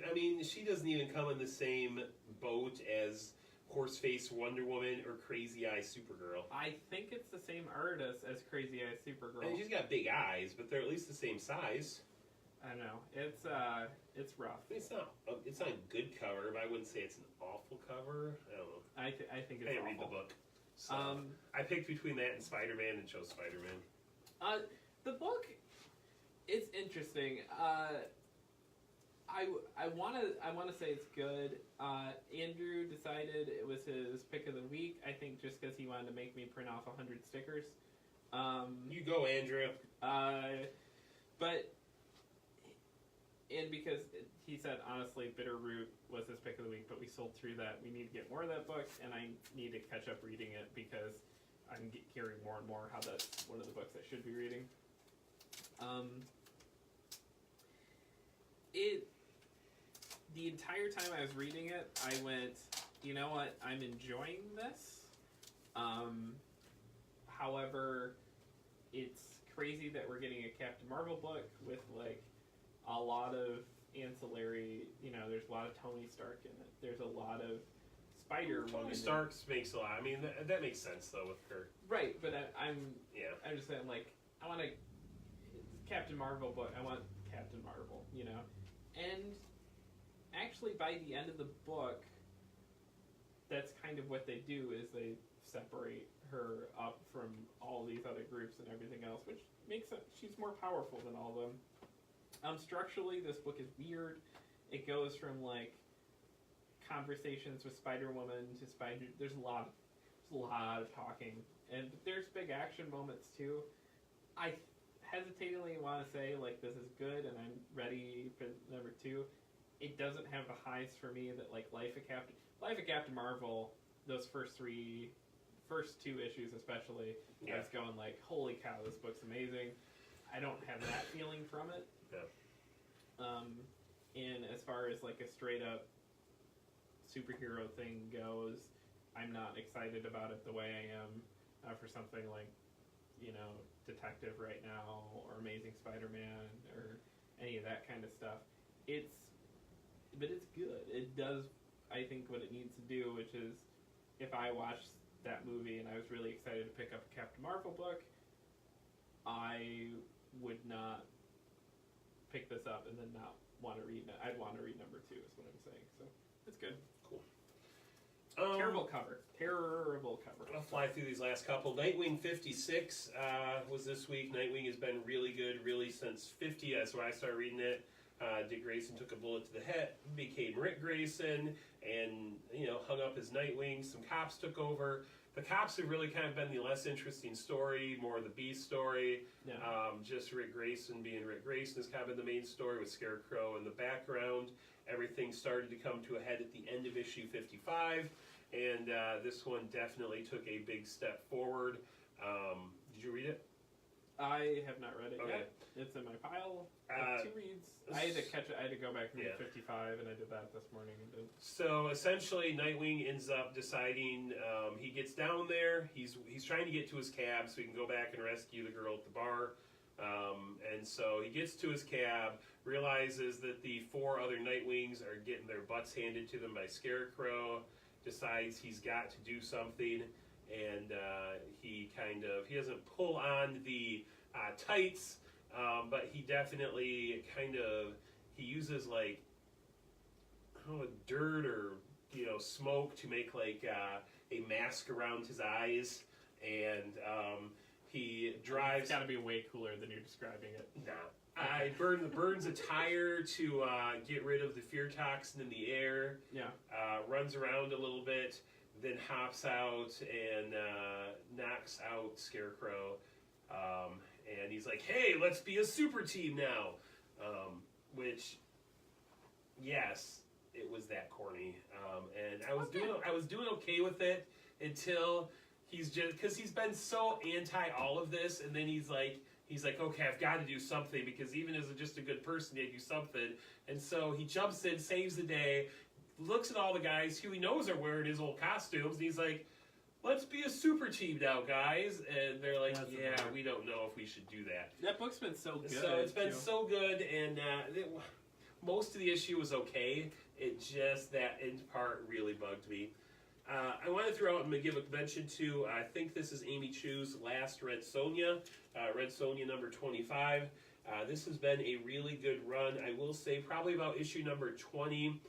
doesn't even come in the same boat as Horseface Wonder Woman or Crazy Eye Supergirl. I think it's the same artist as Crazy Eye Supergirl. I mean, she's got big eyes, but they're at least the same size. I don't know. It's rough. It's not a good cover, but I wouldn't say it's an awful cover. I don't know. I think it's I didn't awful. read the book. So I picked between that and Spider-Man and chose Spider-Man. The book, it's interesting. I wanna say it's good. Andrew decided it was his pick of the week. I think just because he wanted to make me print off 100 stickers. You go, Andrew. And because he said, honestly, Bitterroot was his pick of the week, but we sold through that. We need to get more of that book, and I need to catch up reading it because I'm hearing more and more how that's one of the books I should be reading. The entire time I was reading it, I went, you know what, I'm enjoying this. However, it's crazy that we're getting a Captain Marvel book with, like, a lot of ancillary, there's a lot of Tony Stark in it. There's a lot of Spider-Woman. Tony Stark makes a lot. I mean, that makes sense, though, with her. Right, but I'm just saying, like, I want a Captain Marvel book. I want Captain Marvel, And actually, by the end of the book, that's kind of what they do, is they separate her up from all these other groups and everything else, which makes sense. She's more powerful than all of them. Structurally, this book is weird. It goes from, like, conversations with Spider-Woman to There's a lot of talking, and there's big action moments too. I hesitatingly want to say, like, this is good, and I'm ready for #2. It doesn't have the highs for me that, like, Life of Captain Marvel. Those first two issues especially, I was going like, holy cow, this book's amazing. I don't have that feeling from it. Yeah. And as far as, like, a straight up superhero thing goes, I'm not excited about it the way I am for something like, Detective right now, or Amazing Spider-Man, or any of that kind of stuff. But it's good. It does, I think, what it needs to do, which is, if I watched that movie and I was really excited to pick up a Captain Marvel book, I would not pick this up and then not want to read it. I'd want to read #2 is what I'm saying. So it's good. Cool. Terrible cover. I'll fly through these last couple. Nightwing 56 was this week. Nightwing has been really good, really since 50. That's why I started reading it. Dick Grayson took a bullet to the head, became Rick Grayson, and hung up his Nightwing. Some cops took over. The cops have really kind of been the less interesting story, more of the Beast story. Yeah. Just Rick Grayson being Rick Grayson is kind of been the main story, with Scarecrow in the background. Everything started to come to a head at the end of issue 55, and this one definitely took a big step forward. Did you read it? I have not read it Okay. yet. It's in my pile of 2 reads. I had to catch it. I had to go back and read 55, and I did that this morning. So essentially, Nightwing ends up deciding he gets down there. He's trying to get to his cab so he can go back and rescue the girl at the bar. And so he gets to his cab, realizes that the 4 other Nightwings are getting their butts handed to them by Scarecrow, decides he's got to do something, and he doesn't pull on the tights, but he definitely he uses, like, dirt or smoke to make, like, a mask around his eyes, and he drives. It's got to be way cooler than you're describing it. Nah. Burns a tire to get rid of the fear toxin in the air. Yeah. Runs around a little bit, then hops out and knocks out Scarecrow. and he's like, "Hey, let's be a super team now," which, yes, it was that corny, and I was doing okay with it until because he's been so anti all of this, and then he's like, okay, I've got to do something because even as just a good person, you do something, and so he jumps in, saves the day, looks at all the guys who he knows are wearing his old costumes, and he's like, let's be a super team now, guys. And they're like, we don't know if we should do that. That book's been so good. So it's been so good, and most of the issue was okay. It just, that end part really bugged me. I want to throw out and give a mention to, I think this is Amy Chu's last Red Sonja, Red Sonja number 25. This has been a really good run. I will say probably about issue number 20,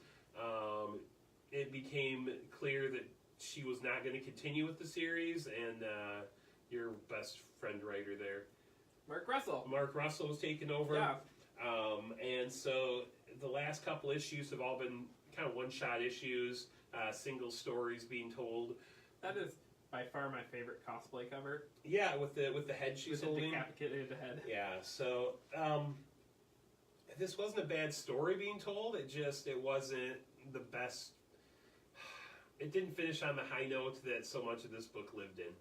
it became clear that she was not going to continue with the series, and your best friend writer there, Mark Russell was taken over. Yeah. And so the last couple issues have all been kind of one-shot issues, single stories being told. That is by far my favorite cosplay cover. Yeah, with the head she's holding. With the decapitated head. Yeah, so this wasn't a bad story being told. It wasn't the best. It didn't finish on the high note that so much of this book lived in.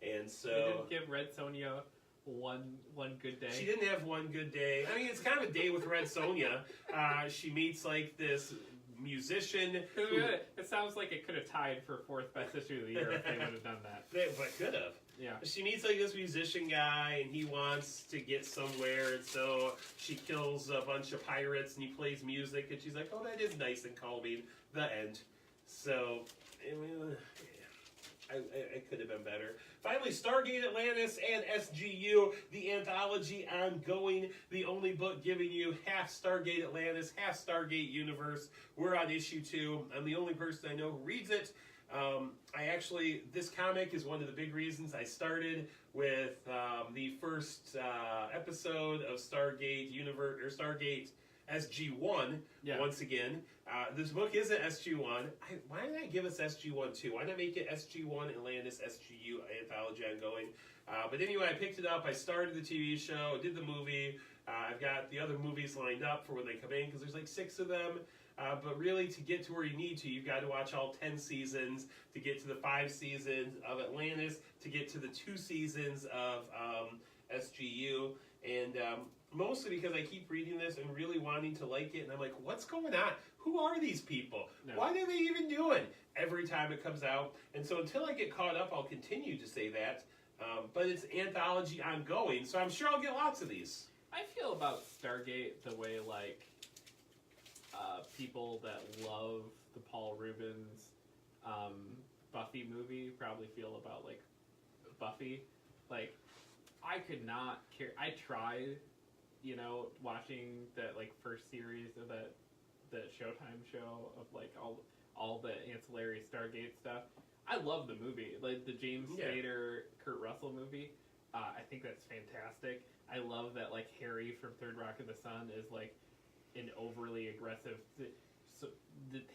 And so... They didn't give Red Sonja one good day. She didn't have one good day. I mean, it's kind of a day with Red Sonja. She meets, like, this musician. It sounds like it could have tied for 4th best issue of the year if they would have done that. But could have. Yeah. She meets, like, this musician guy, and he wants to get somewhere, and so she kills a bunch of pirates, and he plays music, and she's like, oh, that is nice and calming. The end. So... I could have been better. Finally, Stargate Atlantis and SGU, the anthology ongoing, the only book giving you half Stargate Atlantis, half Stargate Universe. We're on issue 2. I'm the only person I know who reads it. This comic is one of the big reasons I started with the first episode of Stargate Universe, or Stargate SG1, once again. This book isn't SG1. Why did I give us SG1 too? Why not make it SG1 Atlantis SGU anthology ongoing? But anyway, I picked it up. I started the TV show, did the movie. I've got the other movies lined up for when they come in because there's like 6 of them. But really, to get to where you need to, you've got to watch all 10 seasons to get to the 5 seasons of Atlantis, to get to the 2 seasons of SGU. And mostly because I keep reading this and really wanting to like it, and I'm like, what's going on? Who are these people? No. What are they even doing? Every time it comes out. And so until I get caught up, I'll continue to say that. But it's anthology ongoing, so I'm sure I'll get lots of these. I feel about Stargate the way, like, people that love the Paul Rubens Buffy movie probably feel about, like, Buffy. Like, I could not care. I tried, watching that, like, first series of that Showtime show of, like, all the ancillary Stargate stuff. I love the movie, like the James Spader, Kurt Russell movie. I think that's fantastic. I love that, like, Harry from Third Rock in the Sun is, like, an overly aggressive, the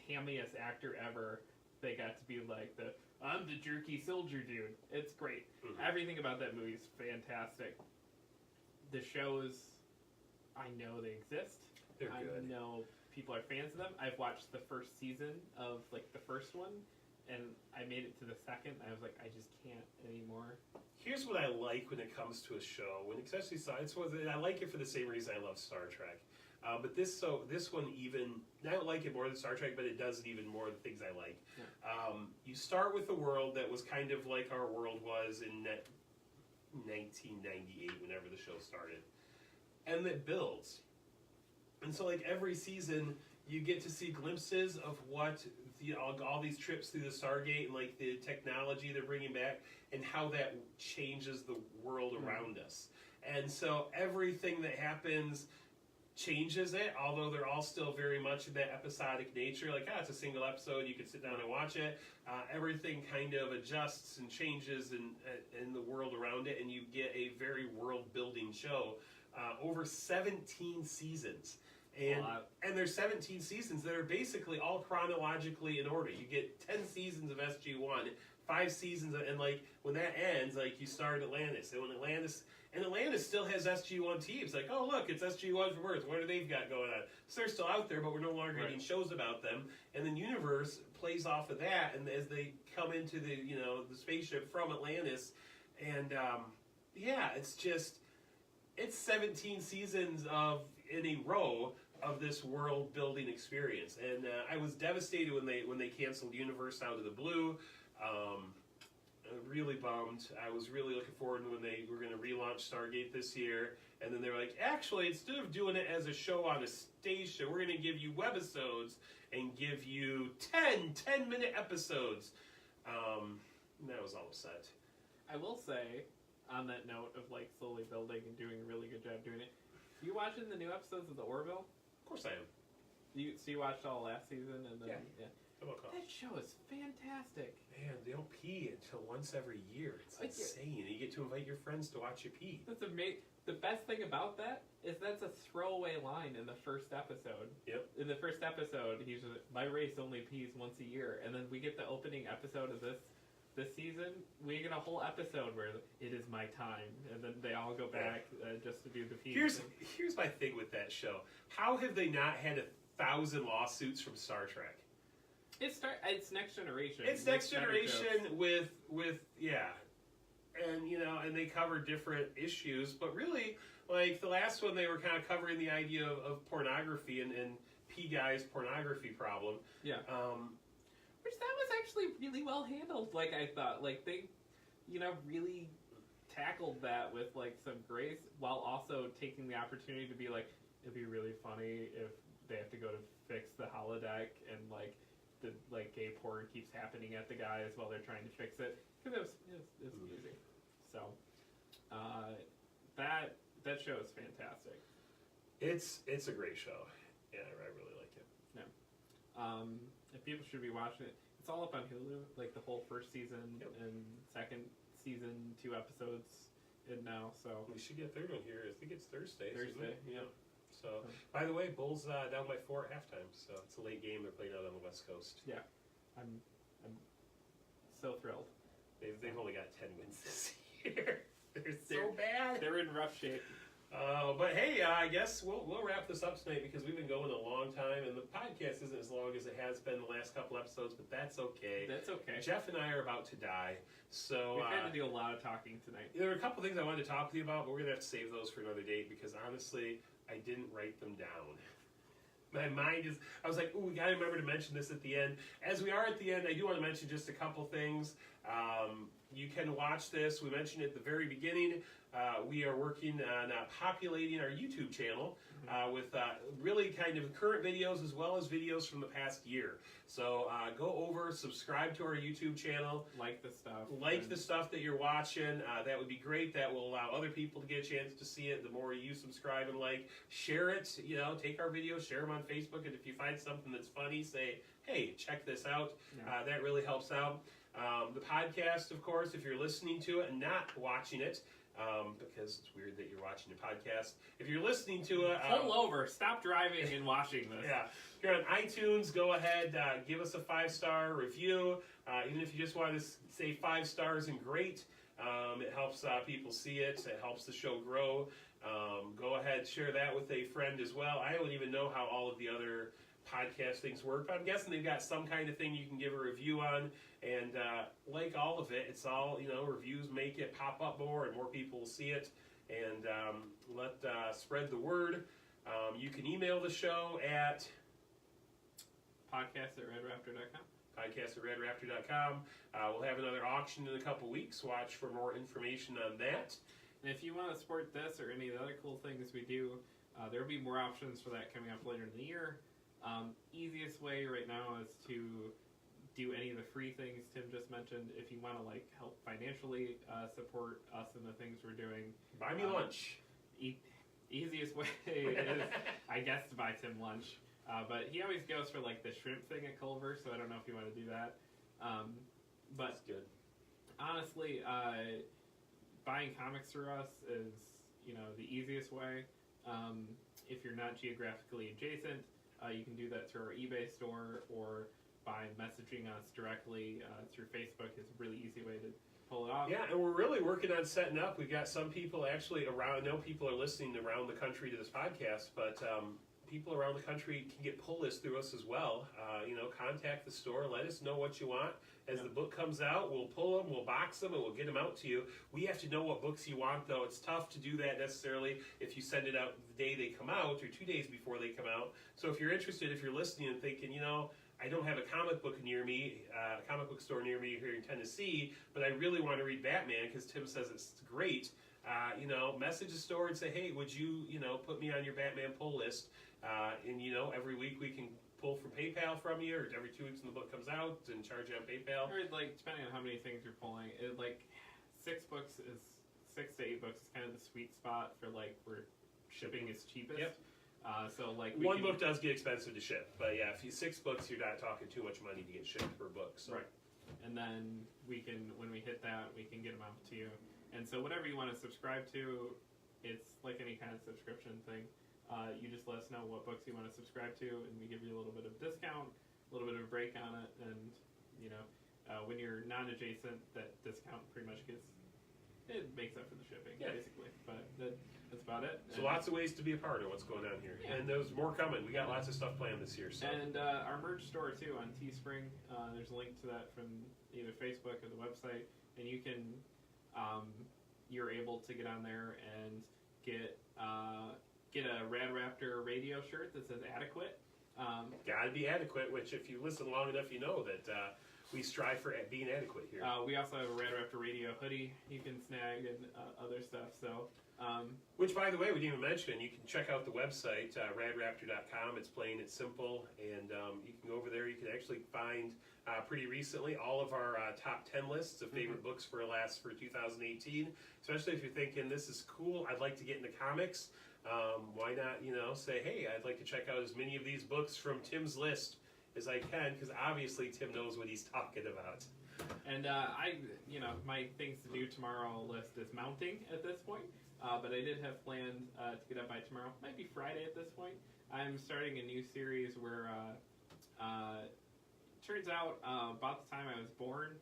hammiest actor ever. They got to be like I'm the jerky soldier dude. It's great. Mm-hmm. Everything about that movie is fantastic. The shows, I know they exist. They're good. I know people are fans of them. I've watched the first season of, like, the first one, and I made it to the second. I was like, I just can't anymore. Here's what I like when it comes to a show, especially science. I like it for the same reason I love Star Trek. But this one even, I don't like it more than Star Trek, but it does it even more the things I like. Yeah. You start with a world that was kind of like our world was in 1998, whenever the show started. And it builds. And so, like, every season, you get to see glimpses of what all these trips through the Stargate and, like, the technology they're bringing back and how that changes the world around us. And so everything that happens changes it, although they're all still very much in that episodic nature. Like, it's a single episode, you can sit down and watch it. Everything kind of adjusts and changes in the world around it, and you get a very world-building show over 17 seasons. And there's 17 seasons that are basically all chronologically in order. You get 10 seasons of SG1, 5 seasons, and like when that ends, like you start Atlantis, and when Atlantis still has SG1 teams. Like, oh look, it's SG1 from Earth. What do they've got going on? So they're still out there, but we're no longer getting shows about them. And then Universe plays off of that, and as they come into the the spaceship from Atlantis, and it's 17 seasons in a row of this world building experience. And I was devastated when they canceled Universe out of the blue. Really bummed. I was really looking forward to when they were going to relaunch Stargate this year, and then they were like, actually, instead of doing it as a show on a station, we're going to give you webisodes and give you 10-minute episodes. And I was all upset. I will say, on that note of like slowly building and doing a really good job doing it, you watching the new episodes of the Orville? Of course I am. So you watched all last season, and then That show is fantastic. Man, they don't pee until once every year. It's insane. You get to invite your friends to watch you pee. That's amazing. The best thing about that is that's a throwaway line in the first episode. Yep. In the first episode, he's just, my race only pees once a year, and then we get the opening episode of this season. We get a whole episode where it is my time, and then they all go back just to do the pee. Here's my thing with that show. How have they not had 1,000 lawsuits from Star Trek? It's Next Generation. It's Next Generation with and they cover different issues, but really, like the last one, they were kind of covering the idea of pornography and P Guy's pornography problem. Yeah. Which that was actually really well handled. Like I thought, like they, really tackled that with like some grace, while also taking the opportunity to be like, it'd be really funny if they have to go to fix the holodeck and like. The gay porn keeps happening at the guys while they're trying to fix it, because it was amusing. So that show is fantastic. It's a great show. Yeah, I really like it. Yeah. If people should be watching it, it's all up on Hulu. Like the whole first season and second season, 2 episodes in now. So we should get a third one here. I think it's Thursday. Yeah. So, by the way, Bulls down by 4 at halftime, so it's a late game. They're playing out on the West Coast. Yeah, I'm so thrilled. They've only got 10 wins this year. They're so bad. They're in rough shape. But hey, I guess we'll wrap this up tonight because we've been going a long time, and the podcast isn't as long as it has been the last couple episodes, but that's okay. That's okay. Jeff and I are about to die, so we've had to do a lot of talking tonight. There were a couple things I wanted to talk with you about, but we're gonna have to save those for another date because honestly, I didn't write them down. My mind is, I was like, ooh, we gotta remember to mention this at the end. As we are at the end, I do want to mention just a couple things. You can watch this. We mentioned at the very beginning. We are working on populating our YouTube channel with really kind of current videos as well as videos from the past year. So go over, subscribe to our YouTube channel. Like the stuff. The stuff that you're watching. That would be great. That will allow other people to get a chance to see it. The more you subscribe and share it. Take our videos, share them on Facebook, and if you find something that's funny, say, hey, check this out. Yeah. That really helps out. The podcast, of course, if you're listening to it and not watching it, because it's weird that you're watching a podcast. If you're listening to it... pull over. Stop driving and watching this. Yeah. If you're on iTunes, go ahead, give us a 5-star review. Even if you just want to say 5 stars and great, it helps people see it. It helps the show grow. Go ahead, share that with a friend as well. I don't even know how all of the other podcast things work, but I'm guessing they've got some kind of thing you can give a review on. And like all of it, it's all, reviews make it pop up more and more people will see it. And let spread the word. You can email the show at podcast@radraptor.com. podcast@radraptor.com. We'll have another auction in a couple weeks. Watch for more information on that. And if you want to support this or any of the other cool things we do, there will be more options for that coming up later in the year. Easiest way right now is to do any of the free things Tim just mentioned. If you want to help financially support us and the things we're doing, buy me lunch. Easiest way is, I guess, to buy Tim lunch. But he always goes for the shrimp thing at Culver, so I don't know if you want to do that. But that's good. Honestly, buying comics through us is the easiest way. if you're not geographically adjacent, you can do that through our eBay store or by messaging us directly through Facebook. Is a really easy way to pull it off. Yeah, and we're really working on setting up. We've got some people actually around. I know people are listening around the country to this podcast, but people around the country can get pull lists through us as well. Contact the store. Let us know what you want. As the book comes out, we'll pull them, we'll box them, and we'll get them out to you. We have to know what books you want, though. It's tough to do that necessarily if you send it out the day they come out or 2 days before they come out. So if you're interested, if you're listening and thinking, I don't have a comic book near me, comic book store near me here in Tennessee, but I really want to read Batman because Tim says it's great. Message the store and say, hey, would you, put me on your Batman pull list? And every week we can pull from PayPal from you, or every 2 weeks when the book comes out and charge you on PayPal. Or depending on how many things you're pulling, 6 books is 6 to 8 books is kind of the sweet spot for where shipping is cheapest. Yep. One book does get expensive to ship, but yeah, if you 6 books, you're not talking too much money to get shipped per book. So. Right. And then when we hit that, we can get them out to you. And so whatever you want to subscribe to, it's like any kind of subscription thing. You just let us know what books you want to subscribe to, and we give you a little bit of discount, a little bit of a break on it, and when you're non-adjacent, that discount pretty much makes up for the shipping, basically. But that's about it. So lots of ways to be a part of what's going on here, and there's more coming. We got lots of stuff planned this year. So. And our merch store too on Teespring. There's a link to that from either Facebook or the website, and you can. You're able to get on there and get a Rad Raptor radio shirt that says "Adequate." Gotta be adequate. Which, if you listen long enough, you know that we strive for being adequate here. We also have a Rad Raptor radio hoodie you can snag and other stuff. So, which, by the way, we didn't even mention. You can check out the website radraptor.com. It's plain, it's simple, and you can go over there. You can actually find pretty recently all of our top 10 lists of favorite books for 2018. Especially if you're thinking this is cool, I'd like to get into comics. Why not, say, hey, I'd like to check out as many of these books from Tim's list as I can, because obviously Tim knows what he's talking about. And my things to do tomorrow list is mounting at this point, but I did have planned to get up by tomorrow. Might be Friday at this point. I'm starting a new series where turns out about the time I was born,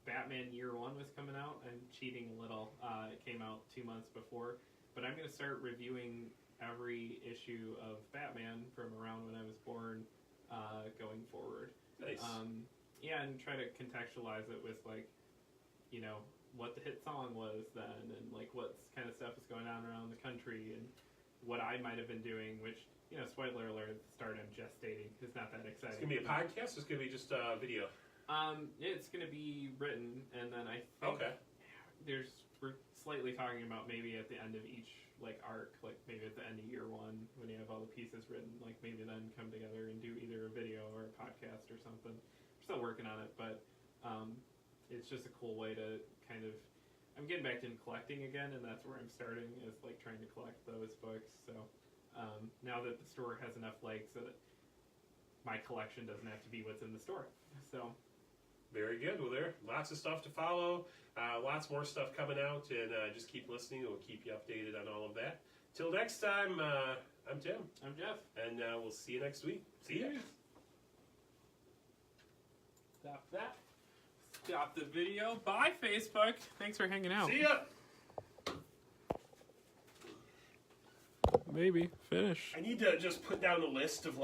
Batman Year 1 was coming out. I'm cheating a little. It came out 2 months before. But I'm going to start reviewing every issue of Batman from around when I was born going forward. Nice. And try to contextualize it with, what the hit song was then, and, what kind of stuff is going on around the country, and what I might have been doing, which, spoiler alert, at the start I'm gestating. It's not that exciting. It's going to be a podcast, or it's going to be just a video? It's going to be written, and then I think we're slightly talking about maybe at the end of each arc, maybe at the end of year 1 when you have all the pieces written, maybe then come together and do either a video or a podcast or something. We're still working on it, but it's just a cool way to kind of. I'm getting back into collecting again, and that's where I'm starting is trying to collect those books. So now that the store has enough legs, that my collection doesn't have to be what's in the store. So. Very good. Well, there lots of stuff to follow, lots more stuff coming out, and just keep listening. We'll keep you updated on all of that. Till next time, I'm Tim. I'm Jeff. And we'll see you next week. See ya. Stop that. Stop the video. Bye, Facebook. Thanks for hanging out. See ya. Maybe. Finish. I need to just put down a list of